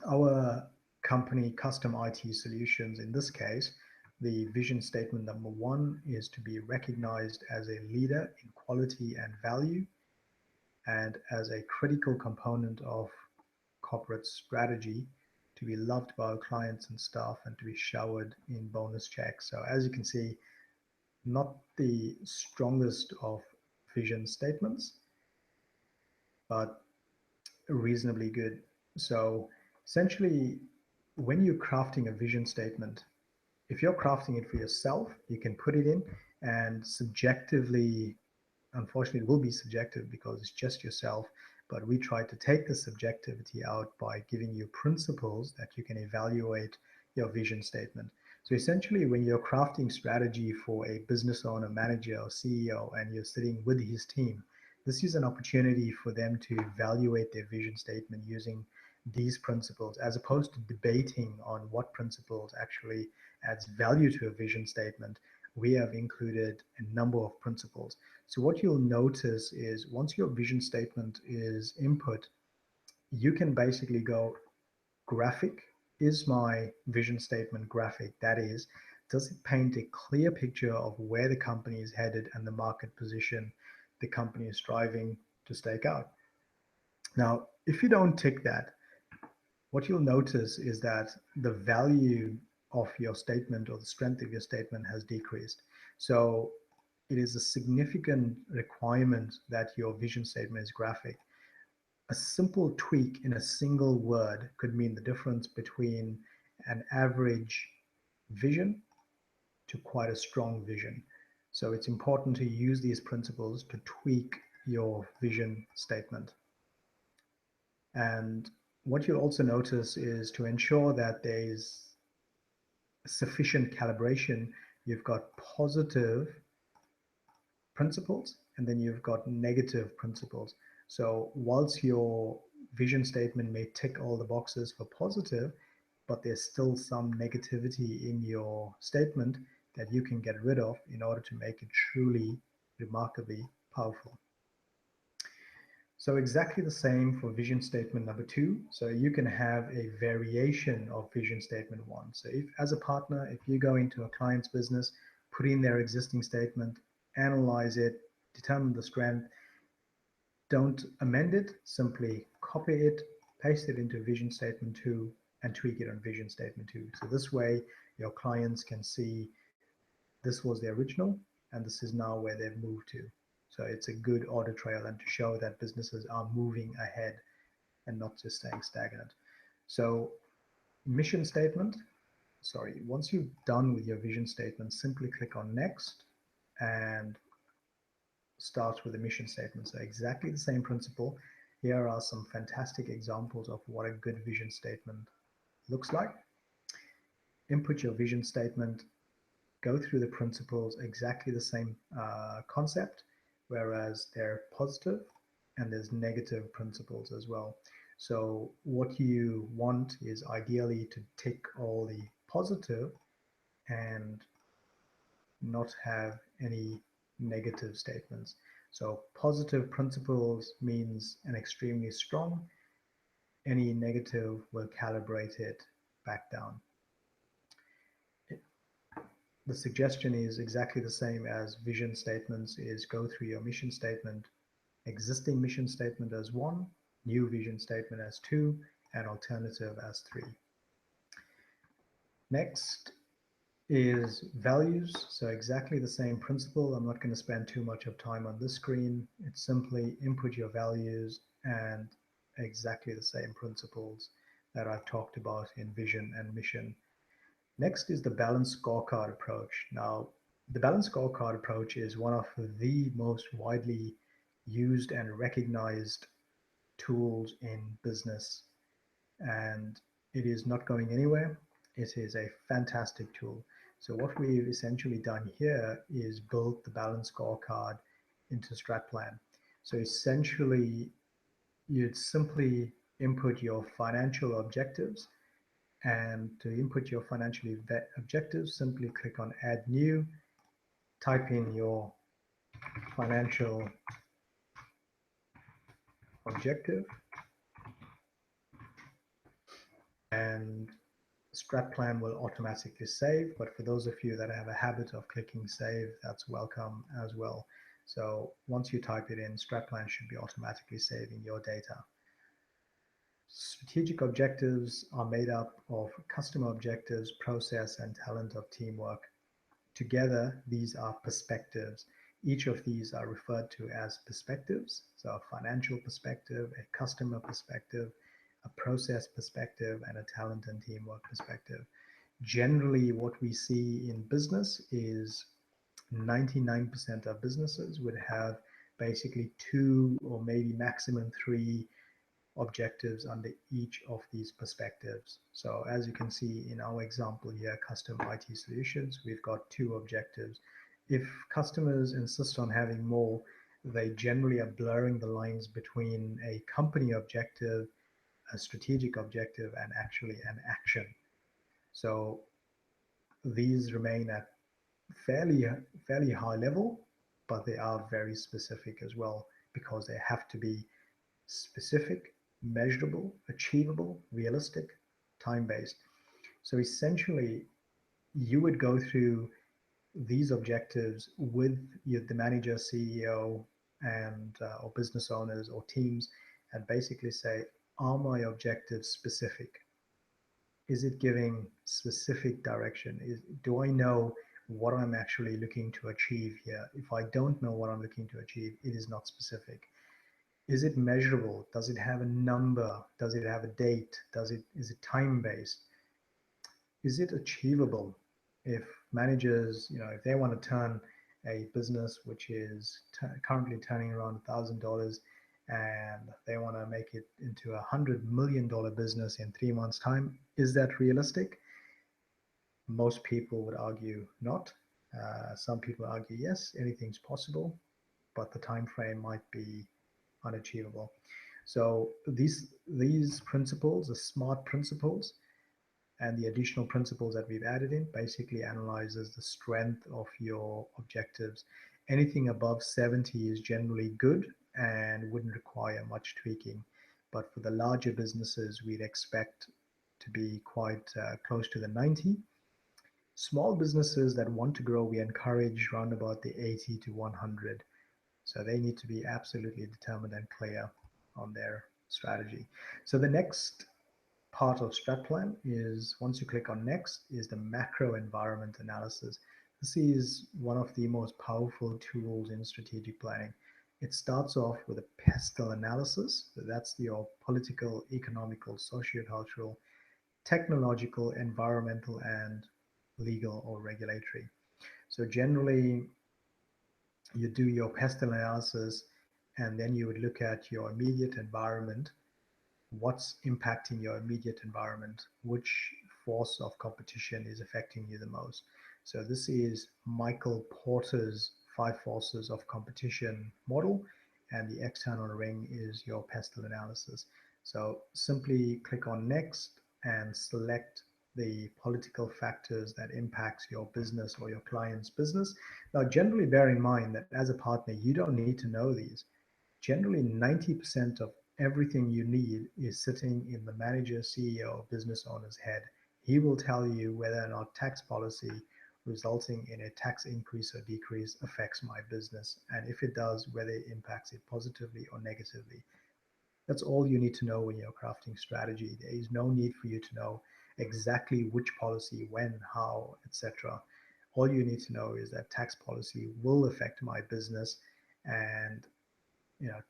our company, Custom IT Solutions, in this case, the vision statement number 1 is to be recognized as a leader in quality and value, and as a critical component of corporate strategy, to be loved by our clients and staff, and to be showered in bonus checks. So as you can see, not the strongest of vision statements, but reasonably good. So essentially, when you're crafting a vision statement, if you're crafting it for yourself, you can put it in, and subjectively, unfortunately, it will be subjective because it's just yourself, but we try to take the subjectivity out by giving you principles that you can evaluate your vision statement. So essentially, when you're crafting strategy for a business owner, manager, or CEO, and you're sitting with his team, this is an opportunity for them to evaluate their vision statement using these principles, as opposed to debating on what principles actually adds value to a vision statement. We have included a number of principles. So what you'll notice is once your vision statement is input, you can basically go graphic. Is my vision statement graphic? That is, does it paint a clear picture of where the company is headed and the market position the company is striving to stake out? Now, if you don't tick that, what you'll notice is that the value of your statement or the strength of your statement has decreased. So it is a significant requirement that your vision statement is graphic. A simple tweak in a single word could mean the difference between an average vision to quite a strong vision. So it's important to use these principles to tweak your vision statement. And what you'll also notice is to ensure that there's sufficient calibration, you've got positive principles and then you've got negative principles. So whilst your vision statement may tick all the boxes for positive, but there's still some negativity in your statement that you can get rid of in order to make it truly remarkably powerful. So exactly the same for vision statement number 2. So you can have a variation of vision statement 1. So if, as a partner, if you go into a client's business, put in their existing statement, analyze it, determine the strength, don't amend it, simply copy it, paste it into vision statement 2 and tweak it on vision statement 2. So this way your clients can see this was the original and this is now where they've moved to. So it's a good audit trail and to show that businesses are moving ahead and not just staying stagnant. So mission statement, once you've done with your vision statement, simply click on next and start with a mission statement. So exactly the same principle. Here are some fantastic examples of what a good vision statement looks like. Input your vision statement, go through the principles, exactly the same concept, whereas they're positive and there's negative principles as well. So what you want is ideally to tick all the positive and not have any negative statements. So positive principles means an extremely strong, any negative will calibrate it back down. The suggestion is exactly the same as vision statements, is go through your mission statement, existing mission statement as 1, new vision statement as 2, and alternative as 3. Next is values. So exactly the same principle. I'm not going to spend too much of time on this screen. It's simply input your values and exactly the same principles that I've talked about in vision and mission. Next is the balanced scorecard approach. Now, the balanced scorecard approach is one of the most widely used and recognized tools in business, and it is not going anywhere. It is a fantastic tool. So what we've essentially done here is build the balanced scorecard into StratPlan. So essentially, you'd simply input your financial objectives, and to input your financial objectives, simply click on Add New, type in your financial objective, and StratPlan will automatically save. But for those of you that have a habit of clicking save, that's welcome as well. So once you type it in, StratPlan should be automatically saving your data. Strategic objectives are made up of customer objectives, process, and talent of teamwork. Together, these are perspectives. Each of these are referred to as perspectives. So a financial perspective, a customer perspective, a process perspective, and a talent and teamwork perspective. Generally, what we see in business is 99% of businesses would have basically 2 or maybe maximum 3 objectives under each of these perspectives. So as you can see in our example here, custom IT solutions, we've got 2 objectives. If customers insist on having more, they generally are blurring the lines between a company objective, a strategic objective and actually an action. So these remain at fairly fairly high level, but they are very specific as well because they have to be specific, measurable, achievable, realistic, time-based. So essentially, you would go through these objectives with the manager, CEO, and or business owners or teams, and basically say, are my objectives specific? Is it giving specific direction? Do I know what I'm actually looking to achieve here? If I don't know what I'm looking to achieve, it is not specific. Is it measurable? Does it have a number? Does it have a date? Is it time based? Is it achievable? If managers, if they want to turn a business which is currently turning around $1,000 and they want to make it into $100 million business in 3 months' time, is that realistic? Most people would argue not. Some people argue yes, anything's possible, but the time frame might be unachievable. So these principles, the SMART principles, and the additional principles that we've added in basically analyzes the strength of your objectives. Anything above 70 is generally good and wouldn't require much tweaking. But for the larger businesses, we'd expect to be quite close to the 90. Small businesses that want to grow, we encourage around about the 80 to 100. So they need to be absolutely determined and clear on their strategy. So the next part of StratPlan is, once you click on next, is the macro environment analysis. This is one of the most powerful tools in strategic planning. It starts off with a pestle analysis. So that's your political, economical, sociocultural, technological, environmental, and legal or regulatory. So generally, you do your pestle analysis, and then you would look at your immediate environment. What's impacting your immediate environment? Which force of competition is affecting you the most? So this is Michael Porter's 5 forces of competition model, and the external ring is your pestle analysis. So simply click on next and select the political factors that impacts your business or your client's business. Now, generally bear in mind that as a partner, you don't need to know these. Generally, 90% of everything you need is sitting in the manager, CEO, business owner's head. He will tell you whether or not tax policy resulting in a tax increase or decrease affects my business, and if it does, whether it impacts it positively or negatively. That's all you need to know when you're crafting strategy. There is no need for you to know exactly which policy, when, how, etc. All you need to know is that tax policy will affect my business, and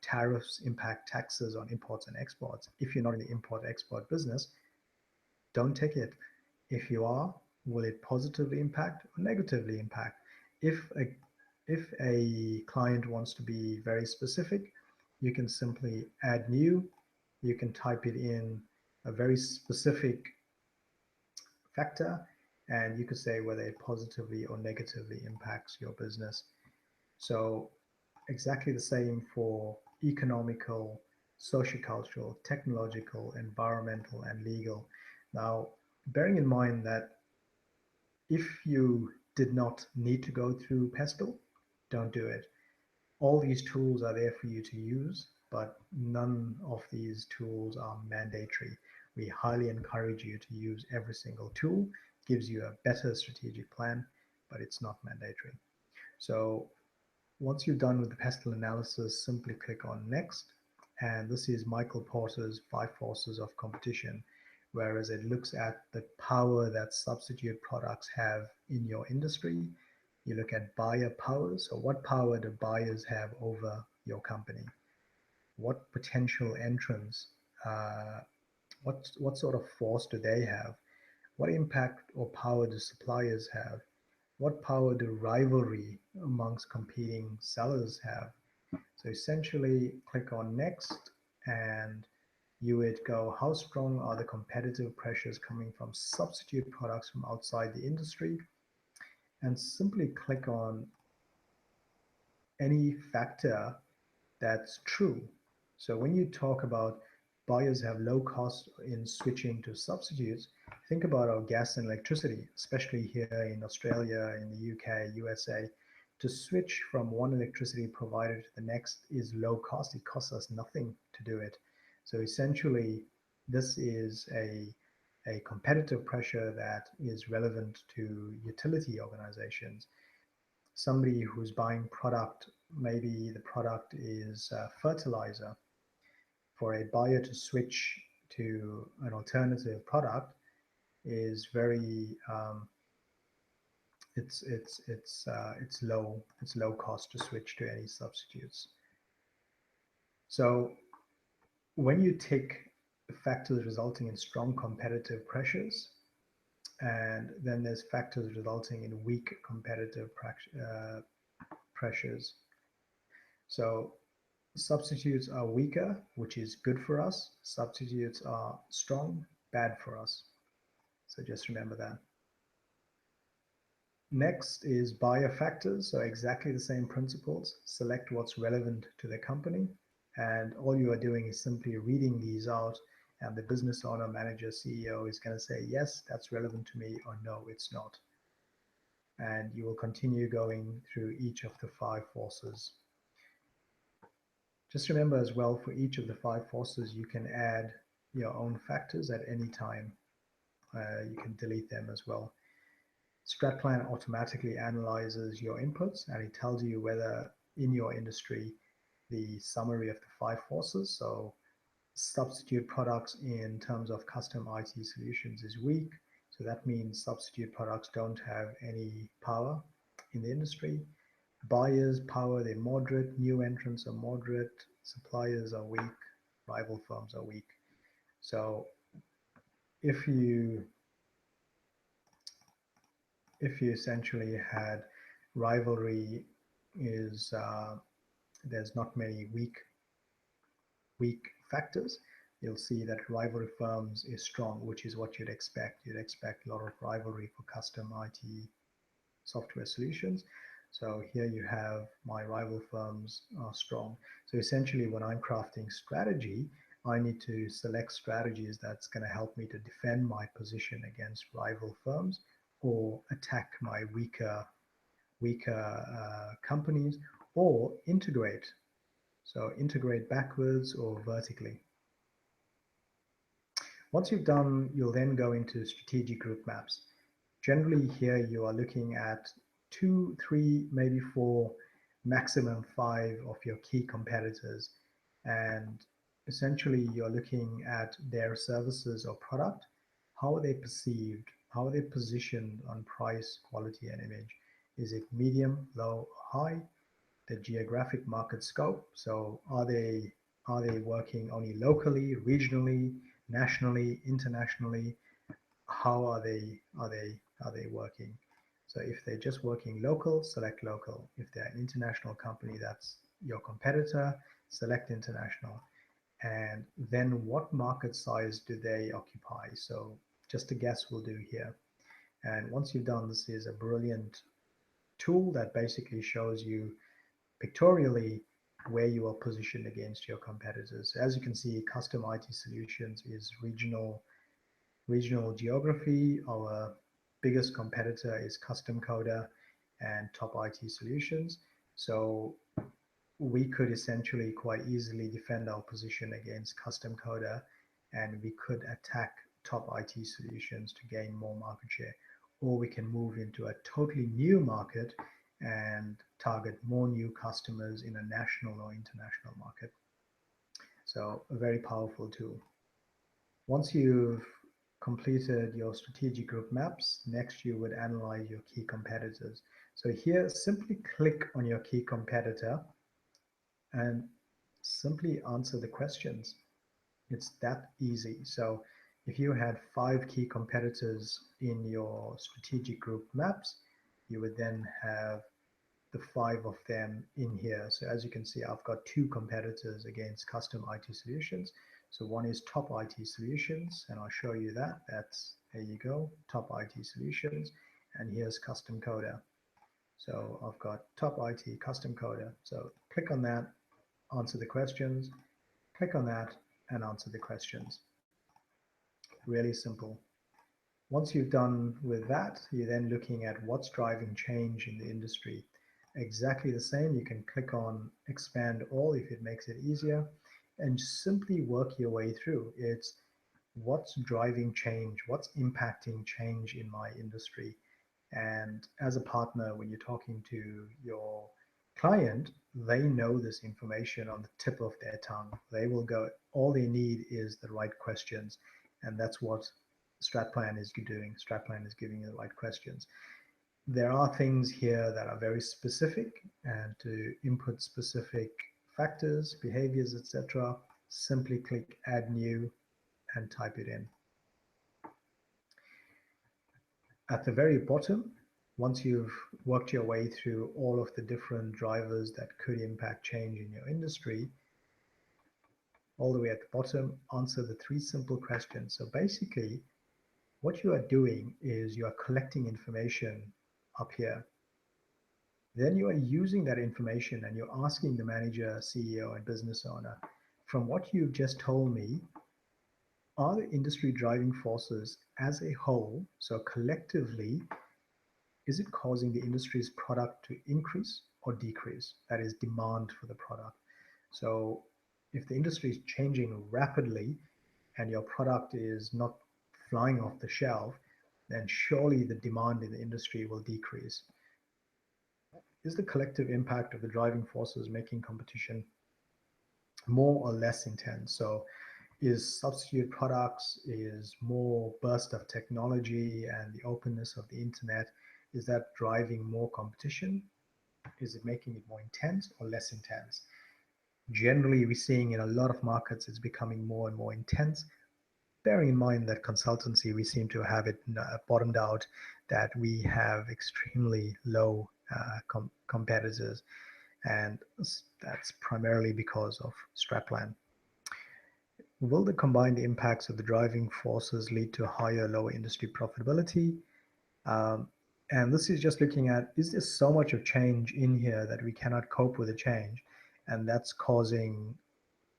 tariffs impact taxes on imports and exports. If you're not in the import-export business, don't take it. If you are, will it positively impact or negatively impact? If a client wants to be very specific, you can simply add new. You can type it in a very specific factor, and you could say whether it positively or negatively impacts your business. So exactly the same for economical, sociocultural, technological, environmental, and legal. Now, bearing in mind that if you did not need to go through pestle, don't do it. All these tools are there for you to use, but none of these tools are mandatory. We highly encourage you to use every single tool. It gives you a better strategic plan, but it's not mandatory. So once you're done with the pestle analysis, simply click on next. And this is Michael Porter's 5 forces of competition, whereas it looks at the power that substitute products have in your industry. You look at buyer power. So what power do buyers have over your company? What potential entrants, what sort of force do they have? What impact or power do suppliers have? What power do rivalry amongst competing sellers have? So essentially, click on next, and you would go, how strong are the competitive pressures coming from substitute products from outside the industry? And simply click on any factor that's true. So when you talk about buyers have low cost in switching to substitutes, think about our gas and electricity, especially here in Australia, in the UK, USA. To switch from one electricity provider to the next is low cost. It costs us nothing to do it. So essentially, this is a competitive pressure that is relevant to utility organizations. Somebody who's buying product, maybe the product is fertilizer. For a buyer to switch to an alternative product is very it's low cost to switch to any substitutes. So when you take factors resulting in strong competitive pressures, and then there's factors resulting in weak competitive pressures. So substitutes are weaker, which is good for us. Substitutes are strong, bad for us. So just remember that. Next is buyer factors. So exactly the same principles. Select what's relevant to the company. And all you are doing is simply reading these out. And the business owner, manager, CEO is going to say, yes, that's relevant to me, or no, it's not. And you will continue going through each of the 5 forces. Just remember as well, for each of the 5 forces, you can add your own factors at any time. You can delete them as well. StratPlan automatically analyzes your inputs, and it tells you whether in your industry the summary of the 5 forces, so substitute products in terms of custom IT solutions is weak. So that means substitute products don't have any power in the industry. Buyers' power, they're moderate. New entrants are moderate. Suppliers are weak. Rival firms are weak. So if you essentially had rivalry is there's not many weak factors, you'll see that rivalry firms is strong, which is what you'd expect. You'd expect a lot of rivalry for custom IT software solutions. So here you have my rival firms are strong. So essentially, when I'm crafting strategy, I need to select strategies that's going to help me to defend my position against rival firms or attack my weaker companies, or integrate. So integrate backwards or vertically. Once you've done, you'll then go into strategic group maps. Generally here you are looking at 2, 3, maybe 4, maximum 5 of your key competitors. And essentially you're looking at their services or product. How are they perceived? How are they positioned on price, quality, and image? Is it medium, low, or high? The geographic market scope. So are they working only locally, regionally, nationally, internationally? How are they working? So if they're just working local, select local. If they're an international company, that's your competitor, select international. And then what market size do they occupy? So just a guess will do here. And once you've done this, is a brilliant tool that basically shows you pictorially where you are positioned against your competitors. As you can see, custom IT solutions is regional geography. Our biggest competitor is Custom Coder and Top IT Solutions. So we could essentially quite easily defend our position against Custom Coder, and we could attack Top IT Solutions to gain more market share. Or we can move into a totally new market and target more new customers in a national or international market. So a very powerful tool. Once you've completed your strategic group maps, next you would analyze your key competitors. So here, simply click on your key competitor and simply answer the questions. It's that easy. So if you had 5 key competitors in your strategic group maps, you would then have the 5 of them in here. So as you can see, I've got 2 competitors against custom IT solutions. So one is Top IT Solutions, and I'll show you that. There you go, Top IT Solutions, and here's Custom Coder. So I've got Top IT, Custom Coder. So click on that, answer the questions, click on that, and answer the questions. Really simple. Once you've done with that, you're then looking at what's driving change in the industry. Exactly the same. You can click on expand all if it makes it easier, and simply work your way through. It's what's driving change, what's impacting change in my industry. And as a partner, when you're talking to your client, they know this information on the tip of their tongue. They will go, all they need is the right questions. And that's what StratPlan is doing. StratPlan is giving you the right questions. There are things here that are very specific, and to input specific factors, behaviors, etc., simply click add new and type it in. At the very bottom, once you've worked your way through all of the different drivers that could impact change in your industry, all the way at the bottom, answer the 3 simple questions. So basically, what you are doing is you are collecting information up here. Then you are using that information and you're asking the manager, CEO, and business owner, from what you've just told me, are the industry driving forces as a whole, so collectively, is it causing the industry's product to increase or decrease? That is demand for the product. So if the industry is changing rapidly and your product is not flying off the shelf, then surely the demand in the industry will decrease. Is the collective impact of the driving forces making competition more or less intense? So is substitute products, is more burst of technology and the openness of the internet, is that driving more competition? Is it making it more intense or less intense? Generally, we're seeing in a lot of markets it's becoming more and more intense. Bearing in mind that consultancy, we seem to have it bottomed out, that we have extremely low competitors, and that's primarily because of StratPlan. Will the combined impacts of the driving forces lead to higher or lower industry profitability? And this is just looking at, is there so much of change in here that we cannot cope with the change, and that's causing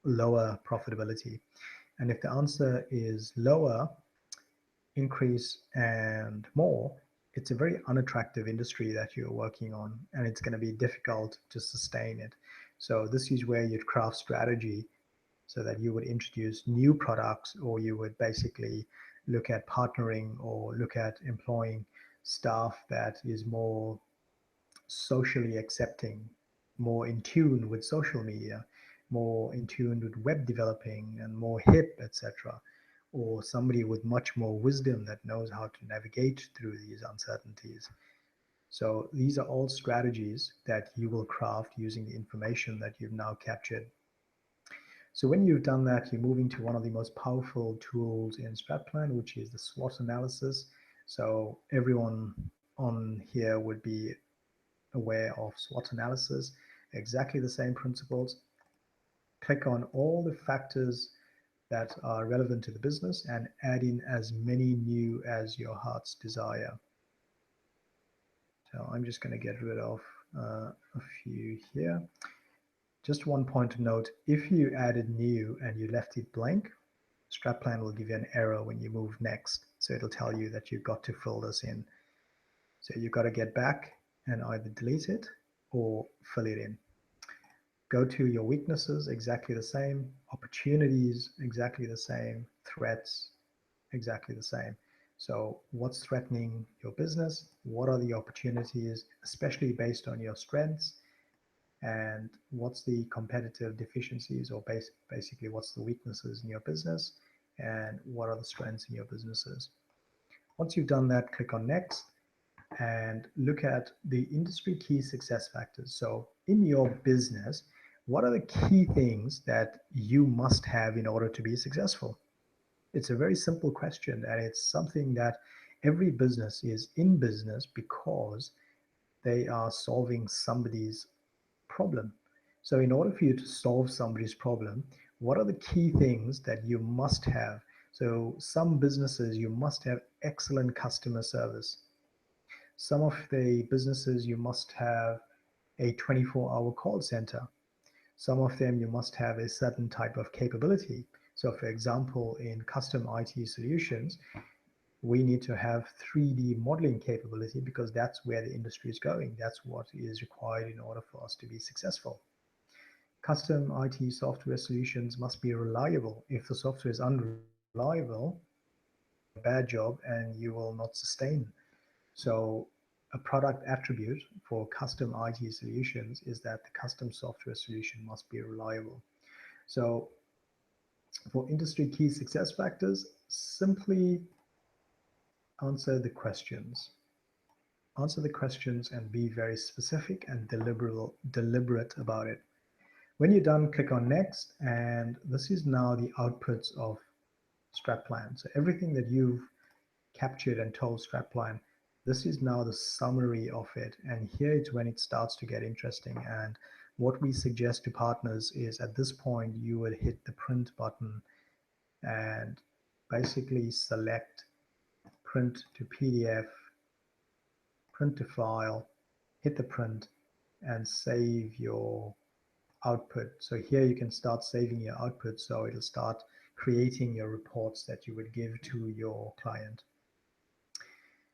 lower profitability? And if the answer is lower, increase, and more, it's a very unattractive industry that you're working on, and it's going to be difficult to sustain it. So this is where you'd craft strategy so that you would introduce new products, or you would basically look at partnering or look at employing staff that is more socially accepting, more in tune with social media, more in tune with web developing and more hip, etc. Or somebody with much more wisdom that knows how to navigate through these uncertainties. So these are all strategies that you will craft using the information that you've now captured. So when you've done that, you're moving to one of the most powerful tools in StratPlan, which is the SWOT analysis. So everyone on here would be aware of SWOT analysis, exactly the same principles. Click on all the factors that are relevant to the business and add in as many new as your heart's desire. So I'm just going to get rid of a few here. Just one point to note, if you added new and you left it blank, StratPlan will give you an error when you move next. So it'll tell you that you've got to fill this in. So you've got to get back and either delete it or fill it in. Go to your weaknesses, exactly the same. Opportunities, exactly the same. Threats, exactly the same. So what's threatening your business? What are the opportunities, especially based on your strengths? And what's the competitive deficiencies, or basically what's the weaknesses in your business, and what are the strengths in your businesses? Once you've done that, click on next and look at the industry key success factors. So in your business, what are the key things that you must have in order to be successful? It's a very simple question, and it's something that every business is in business because they are solving somebody's problem. So in order for you to solve somebody's problem, what are the key things that you must have? So some businesses, you must have excellent customer service. Some of the businesses, you must have a 24-hour call center. Some of them, you must have a certain type of capability. So for example, in custom IT solutions, we need to have 3D modeling capability because that's where the industry is going. That's what is required in order for us to be successful. Custom IT software solutions must be reliable. If the software is unreliable, a bad job and you will not sustain. So a product attribute for custom IT solutions is that the custom software solution must be reliable. So for industry key success factors, simply answer the questions. Answer the questions and be very specific and deliberate about it. When you're done, click on next, and this is now the outputs of StratPlan. So everything that you've captured and told StratPlan, this is now the summary of it. And here it's when it starts to get interesting. And what we suggest to partners is at this point, you would hit the print button and basically select print to PDF, print to file, hit the print, and save your output. So here you can start saving your output, so it'll start creating your reports that you would give to your client.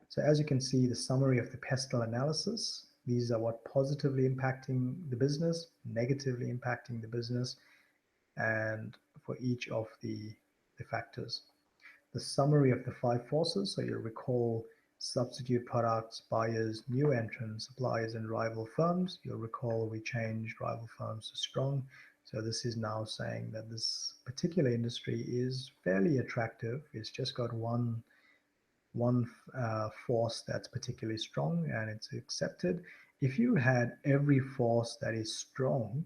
So as you can see, the summary of the pestle analysis, these are what positively impacting the business, negatively impacting the business, and for each of the factors. The summary of the 5 forces, so you'll recall substitute products, buyers, new entrants, suppliers, and rival firms. You'll recall we changed rival firms to strong. So this is now saying that this particular industry is fairly attractive. It's just got one force that's particularly strong and it's accepted. If you had every force that is strong,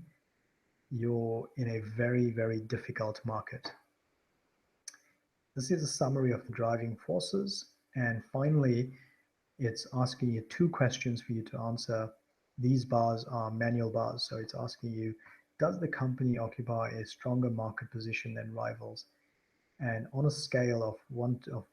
you're in a very, very difficult market. This is a summary of the driving forces. And finally, it's asking you 2 questions for you to answer. These bars are manual bars. So it's asking you, does the company occupy a stronger market position than rivals? And on a scale of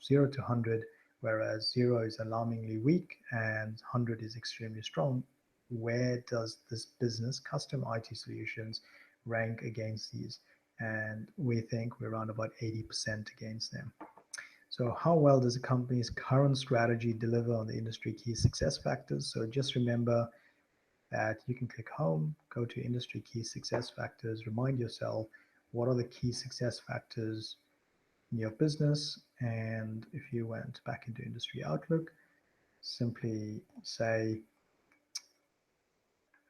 0 to 100, whereas 0 is alarmingly weak and 100 is extremely strong, where does this business, custom IT solutions, rank against these? And we think we're around about 80% against them. So how well does a company's current strategy deliver on the industry key success factors? So just remember that you can click home, go to industry key success factors, remind yourself what are the key success factors in your business. And if you went back into industry outlook, simply say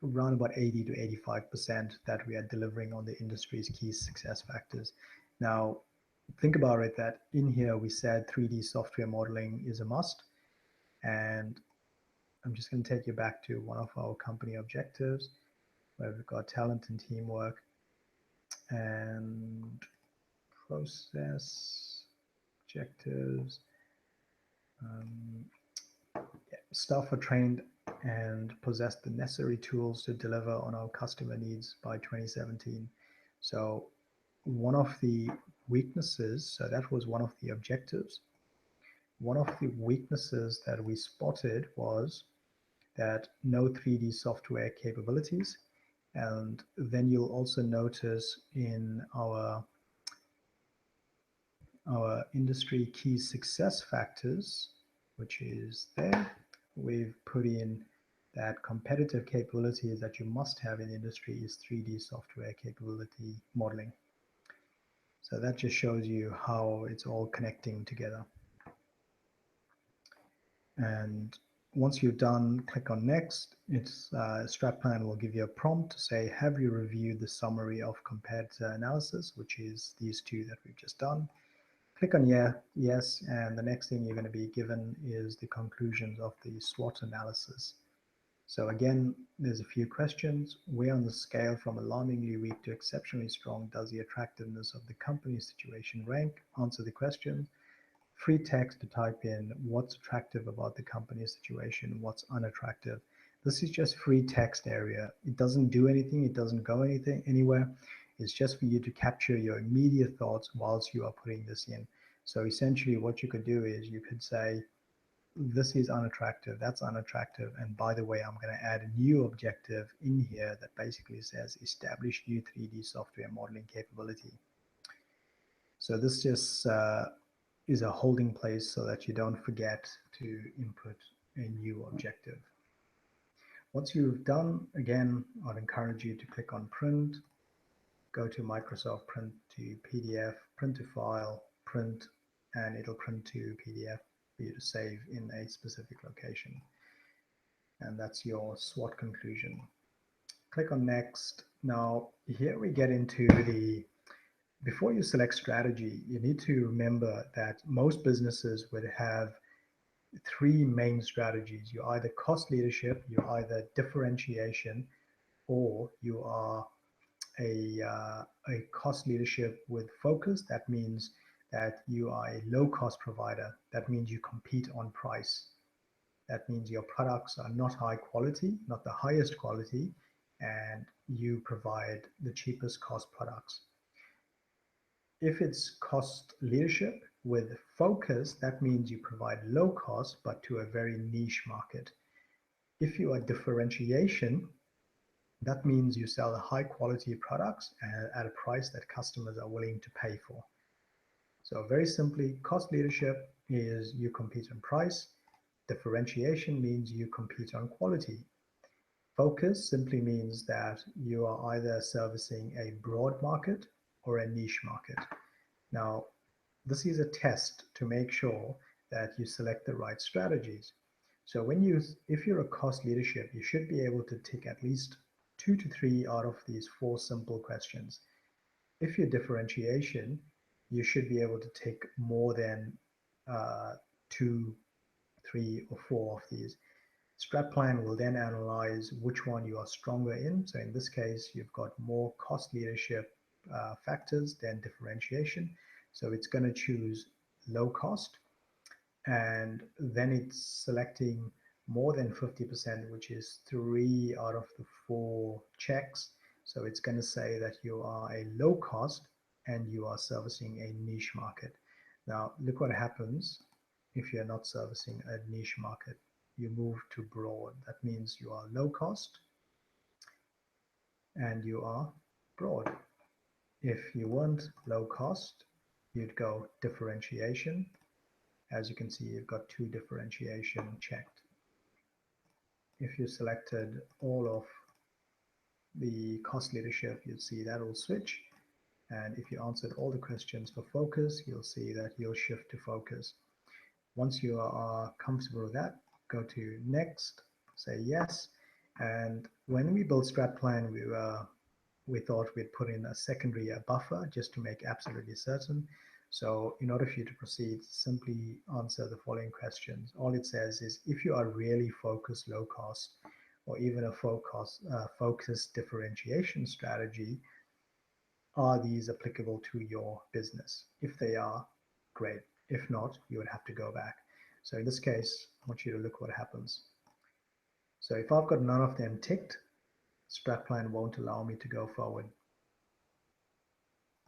around about 80 to 85% that we are delivering on the industry's key success factors. Now, think about it that in here we said 3D software modeling is a must. And I'm just going to take you back to one of our company objectives where we've got talent and teamwork and process objectives. Staff are trained and possess the necessary tools to deliver on our customer needs by 2017. So one of the weaknesses, so that was one of the objectives. One of the weaknesses that we spotted was that no 3D software capabilities. And then you'll also notice in our industry key success factors, which is there, we've put in that competitive capabilities that you must have in industry is 3D software capability modeling. So that just shows you how it's all connecting together. And once you're done, click on next. It's StratPlan will give you a prompt to say, have you reviewed the summary of competitor analysis, which is these 2 that we've just done. Click on yes, and the next thing you're going to be given is the conclusions of the SWOT analysis. So again, there's a few questions. Where on the scale from alarmingly weak to exceptionally strong does the attractiveness of the company situation rank? Answer the question. Free text to type in what's attractive about the company situation, what's unattractive. This is just free text area. It doesn't do anything. It doesn't go anywhere. It's just for you to capture your immediate thoughts whilst you are putting this in. So essentially what you could do is you could say, this is unattractive, that's unattractive. And by the way, I'm going to add a new objective in here that basically says establish new 3D software modeling capability. So this just is a holding place so that you don't forget to input a new objective. Once you've done, again, I'd encourage you to click on print, go to Microsoft Print to PDF, print to file, print, and it'll print to PDF for you to save in a specific location. And that's your SWOT conclusion. Click on next. Now, here we get into before you select strategy, you need to remember that most businesses would have three main strategies. You're either cost leadership, you're either differentiation, or you are a cost leadership with focus. That means that you are a low cost provider. That means you compete on price. That means your products are not high quality, not the highest quality, and you provide the cheapest cost products. If it's cost leadership with focus, that means you provide low cost, but to a very niche market. If you are differentiation, that means you sell high quality products at a price that customers are willing to pay for. So very simply, cost leadership is you compete on price. Differentiation means you compete on quality. Focus simply means that you are either servicing a broad market or a niche market. Now, this is a test to make sure that you select the right strategies. So if you're a cost leadership, you should be able to tick at least 2 to 3 out of these 4 simple questions. If you're differentiation, you should be able to tick more than 2, 3, or 4 of these. StratPlan will then analyze which one you are stronger in. So in this case, you've got more cost leadership factors than differentiation. So it's going to choose low cost, and then it's selecting more than 50%, which is 3 out of the 4 checks. So it's going to say that you are a low cost and you are servicing a niche market. Now, look what happens if you're not servicing a niche market. You move to broad. That means you are low cost and you are broad. If you want low cost, you'd go differentiation. As you can see, you've got 2 differentiation checked. If you selected all of the cost leadership, you'll see that will switch. And if you answered all the questions for focus, you'll see that you'll shift to focus. Once you are comfortable with that, go to next, say yes. And when we built StratPlan, we thought we'd put in a secondary buffer just to make absolutely certain. So in order for you to proceed, simply answer the following questions. All it says is if you are really focused low cost or even a focused differentiation strategy, are these applicable to your business? If they are, great. If not, you would have to go back. So in this case, I want you to look what happens. So if I've got none of them ticked, StratPlan won't allow me to go forward.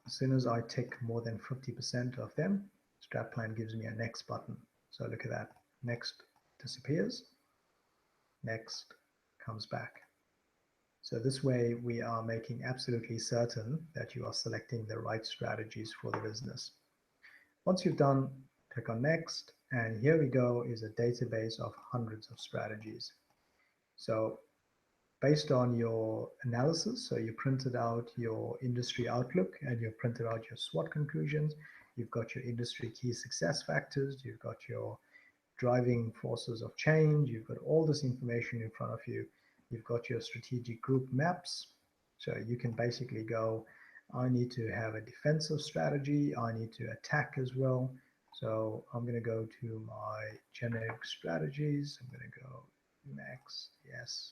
As soon as I tick more than 50% of them, StratPlan gives me a next button. So look at that. Next disappears. Next comes back. So this way we are making absolutely certain that you are selecting the right strategies for the business. Once you've done, click on next, and here we go is a database of hundreds of strategies. So based on your analysis, so you printed out your industry outlook and you've printed out your SWOT conclusions, you've got your industry key success factors, you've got your driving forces of change, you've got all this information in front of you, you've got your strategic group maps. So you can basically go, I need to have a defensive strategy, I need to attack as well. So I'm going to go to my generic strategies, I'm going to go next, yes,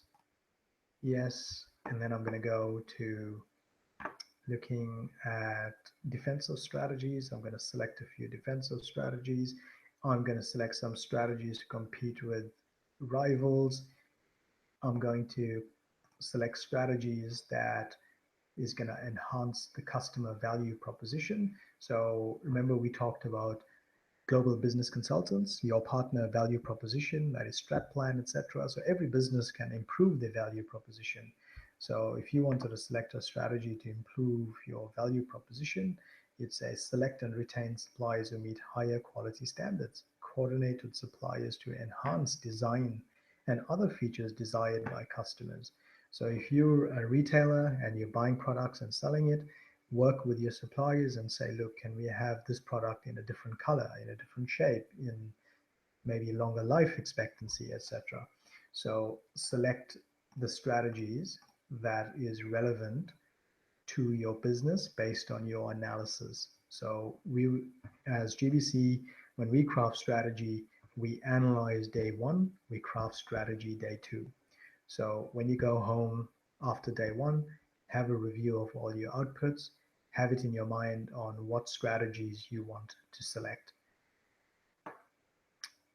yes, and then I'm going to go to looking at defensive strategies. I'm going to select a few defensive strategies. I'm going to select some strategies to compete with rivals. I'm going to select strategies that is going to enhance the customer value proposition. So remember we talked about global business consultants, your partner value proposition, that is StratPlan, etc. So every business can improve their value proposition. So if you wanted to select a strategy to improve your value proposition, You'd say select and retain suppliers who meet higher quality standards, coordinate with suppliers to enhance design and other features desired by customers. So if you're a retailer and you're buying products and selling it, work with your suppliers and say, look, can we have this product in a different color, in a different shape, in maybe longer life expectancy, etc. So select the strategies that is relevant to your business based on your analysis. So we, as GBC, when we craft strategy, we analyze day one, we craft strategy day two. So when you go home after day one, have a review of all your outputs, have it in your mind on what strategies you want to select.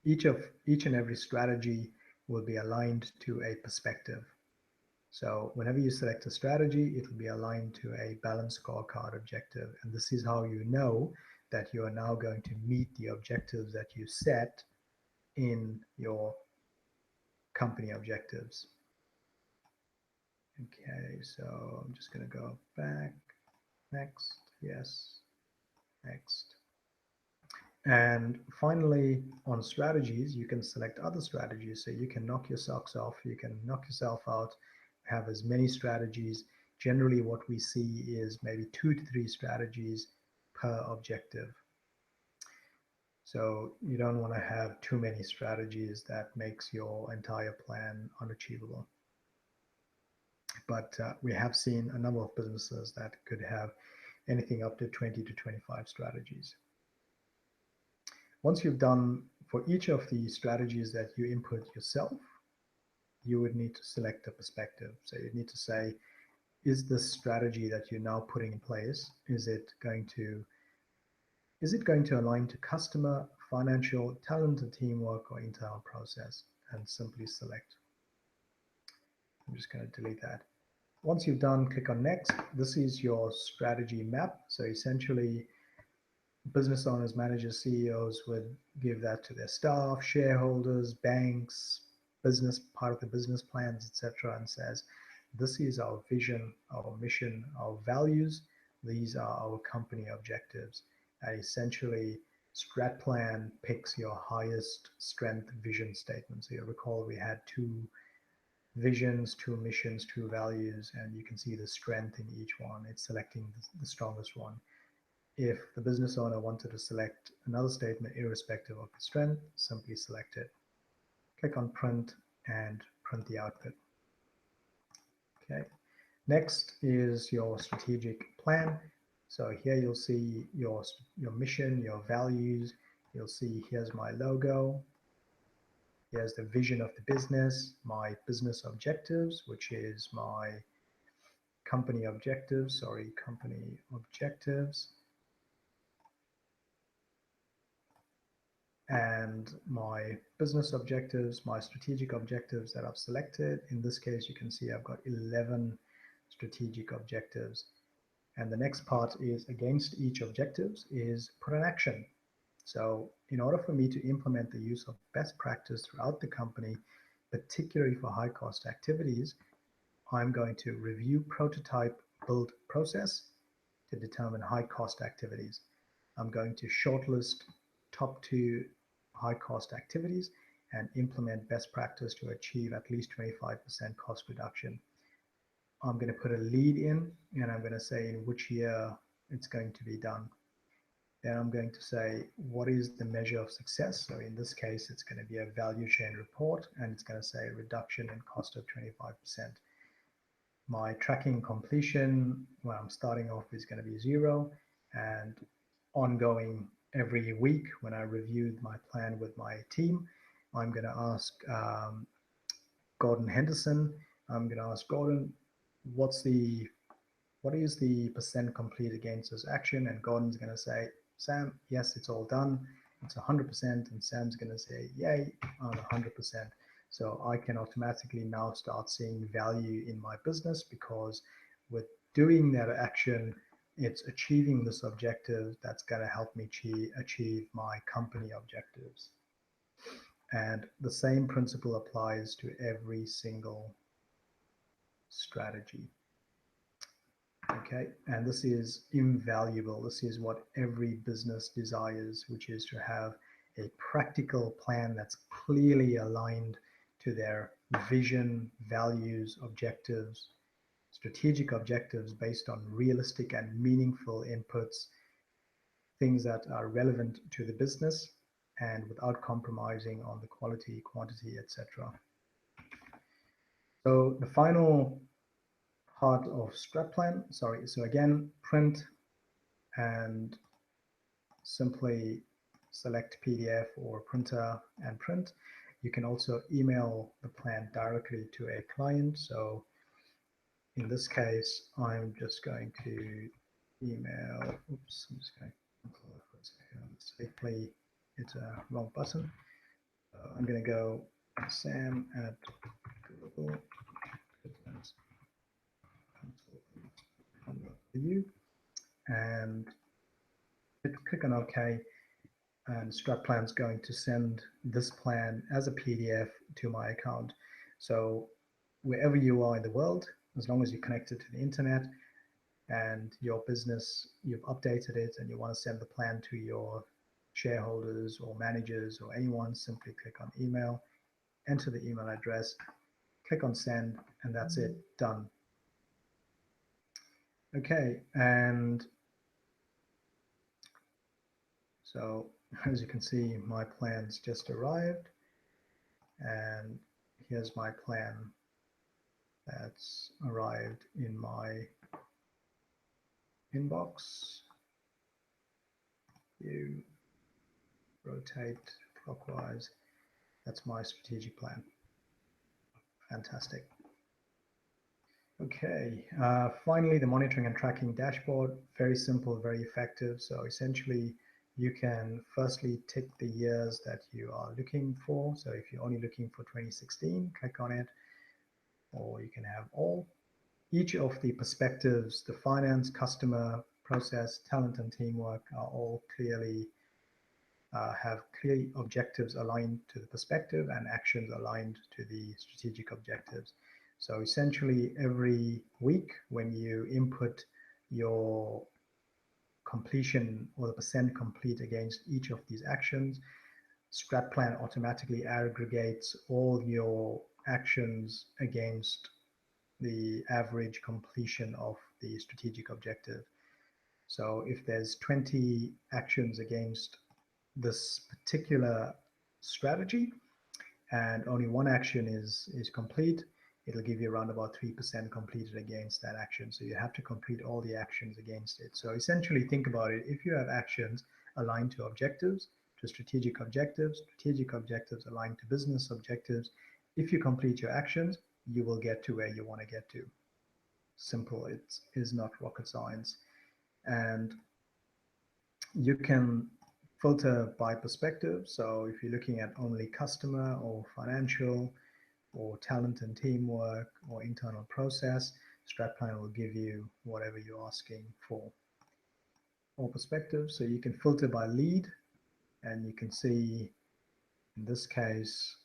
Each and every strategy will be aligned to a perspective. So whenever you select a strategy, it will be aligned to a balanced scorecard objective. And this is how you know that you are now going to meet the objectives that you set in your company objectives. Okay, so I'm just going to go back. Next, yes, next. And finally, on strategies, you can select other strategies. So you can knock your socks off, you can knock yourself out, have as many strategies. Generally, what we see is maybe 2 to 3 strategies per objective. So you don't want to have too many strategies that makes your entire plan unachievable. But we have seen a number of businesses that could have anything up to 20 to 25 strategies. Once you've done for each of the strategies that you input yourself, you would need to select a perspective. So you need to say, is this strategy that you're now putting in place, is it going to align to customer, financial, talent and teamwork, or internal process? And simply select. I'm just going to delete that. Once you've done, click on next. This is your strategy map. So essentially, business owners, managers, CEOs would give that to their staff, shareholders, banks, business, part of the business plans, etc., and says, this is our vision, our mission, our values. These are our company objectives. And essentially, StratPlan picks your highest strength vision statement. So you'll recall we had 2 visions, 2 missions, 2 values, and you can see the strength in each one. It's selecting the strongest one. If the business owner wanted to select another statement irrespective of the strength, simply select it. Click on print and print the output. Okay. Next is your strategic plan. So here you'll see your mission, your values. You'll see here's my logo. Here's the vision of the business, my business objectives, which is my company objectives, company objectives. And my business objectives, my strategic objectives that I've selected. In this case, you can see I've got 11 strategic objectives. And the next part is against each objectives is put an action. So in order for me to implement the use of best practice throughout the company, particularly for high cost activities, I'm going to review prototype build process to determine high cost activities. I'm going to shortlist top 2 high cost activities and implement best practice to achieve at least 25% cost reduction. I'm going to put a lead in and I'm going to say in which year it's going to be done. Then I'm going to say what is the measure of success. So in this case, it's going to be a value chain report and it's going to say reduction in cost of 25%. My tracking completion, when I'm starting off, is going to be 0, and ongoing every week when I reviewed my plan with my team, I'm going to ask Gordon Henderson. I'm going to ask Gordon, what is the percent complete against this action? And Gordon's going to say, Sam, yes, it's all done. It's 100%. And Sam's going to say, yay, I'm 100%. So I can automatically now start seeing value in my business because with doing that action, it's achieving this objective that's going to help me achieve my company objectives. And the same principle applies to every single strategy. Okay, and this is invaluable. This is what every business desires, which is to have a practical plan that's clearly aligned to their vision, values, objectives, strategic objectives based on realistic and meaningful inputs, things that are relevant to the business and without compromising on the quality, quantity, etc. So the final part of StratPlan, sorry, so again, print and simply select PDF or printer and print. You can also email the plan directly to a client. So in this case, I'm just going to email, oops, I'm just going to safely hit a wrong button. I'm going to go Sam at Google you and click on OK, and StratPlan is going to send this plan as a PDF to my account. So wherever you are in the world, as long as you're connected to the internet and your business, you've updated it and you want to send the plan to your shareholders or managers or anyone, simply click on email, enter the email address, click on send, and that's it, done. Okay, and so as you can see, my plan's just arrived, and here's my plan that's arrived in my inbox. You rotate clockwise. That's my strategic plan. Fantastic. Okay, finally, the monitoring and tracking dashboard. Very simple, very effective. So essentially, you can firstly tick the years that you are looking for. So if you're only looking for 2016, click on it, or you can have all. Each of the perspectives, the finance, customer, process, talent, and teamwork are all clearly have clear objectives aligned to the perspective and actions aligned to the strategic objectives. So essentially every week when you input your completion or the percent complete against each of these actions, StratPlan automatically aggregates all your actions against the average completion of the strategic objective. So if there's 20 actions against this particular strategy and only one action is complete, it'll give you around about 3% completed against that action. So you have to complete all the actions against it. So essentially think about it. If you have actions aligned to objectives, to strategic objectives aligned to business objectives, if you complete your actions, you will get to where you want to get to. Simple. It is not rocket science. And you can filter by perspective. So if you're looking at only customer or financial or talent and teamwork or internal process, StratPlan will give you whatever you're asking for. Or perspective, so you can filter by lead, and you can see in this case,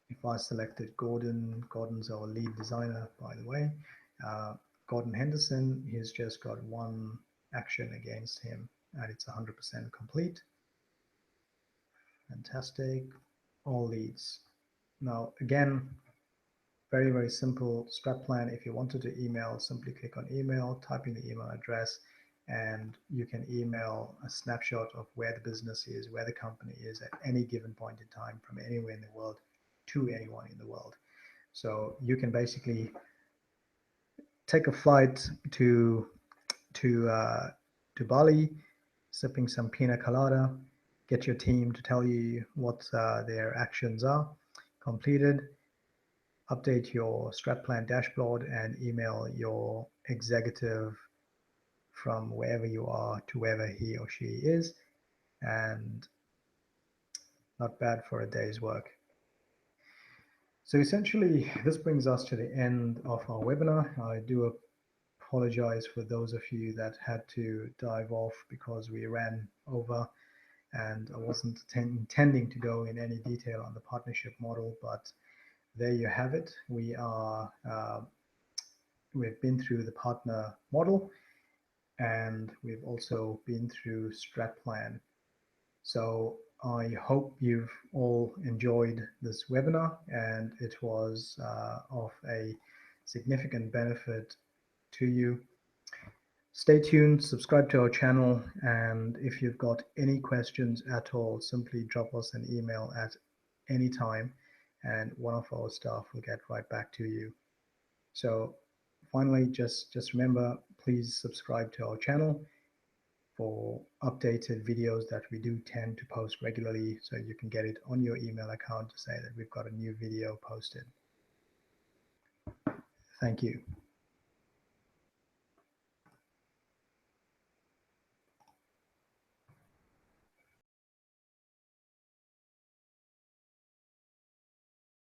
if I selected Gordon's our lead designer, by the way, Gordon Henderson, he's just got one action against him, and it's 100% complete. Fantastic. All leads. Now, again, very, very simple StratPlan. If you wanted to email, simply click on email, type in the email address, and you can email a snapshot of where the business is, where the company is at any given point in time from anywhere in the world to anyone in the world. So you can basically take a flight to Bali, sipping some pina colada, get your team to tell you what their actions are completed, update your StratPlan dashboard, and email your executive from wherever you are to wherever he or she is, and not bad for a day's work. So essentially, this brings us to the end of our webinar. I do apologize for those of you that had to dive off because we ran over, and I wasn't intending to go in any detail on the partnership model, but there you have it. We are we've been through the partner model, and we've also been through StratPlan. So I hope you've all enjoyed this webinar and it was of a significant benefit to you. Stay tuned, subscribe to our channel, and if you've got any questions at all, simply drop us an email at any time and one of our staff will get right back to you. So finally, just remember, please subscribe to our channel for updated videos that we do tend to post regularly, so you can get it on your email account to say that we've got a new video posted. Thank you.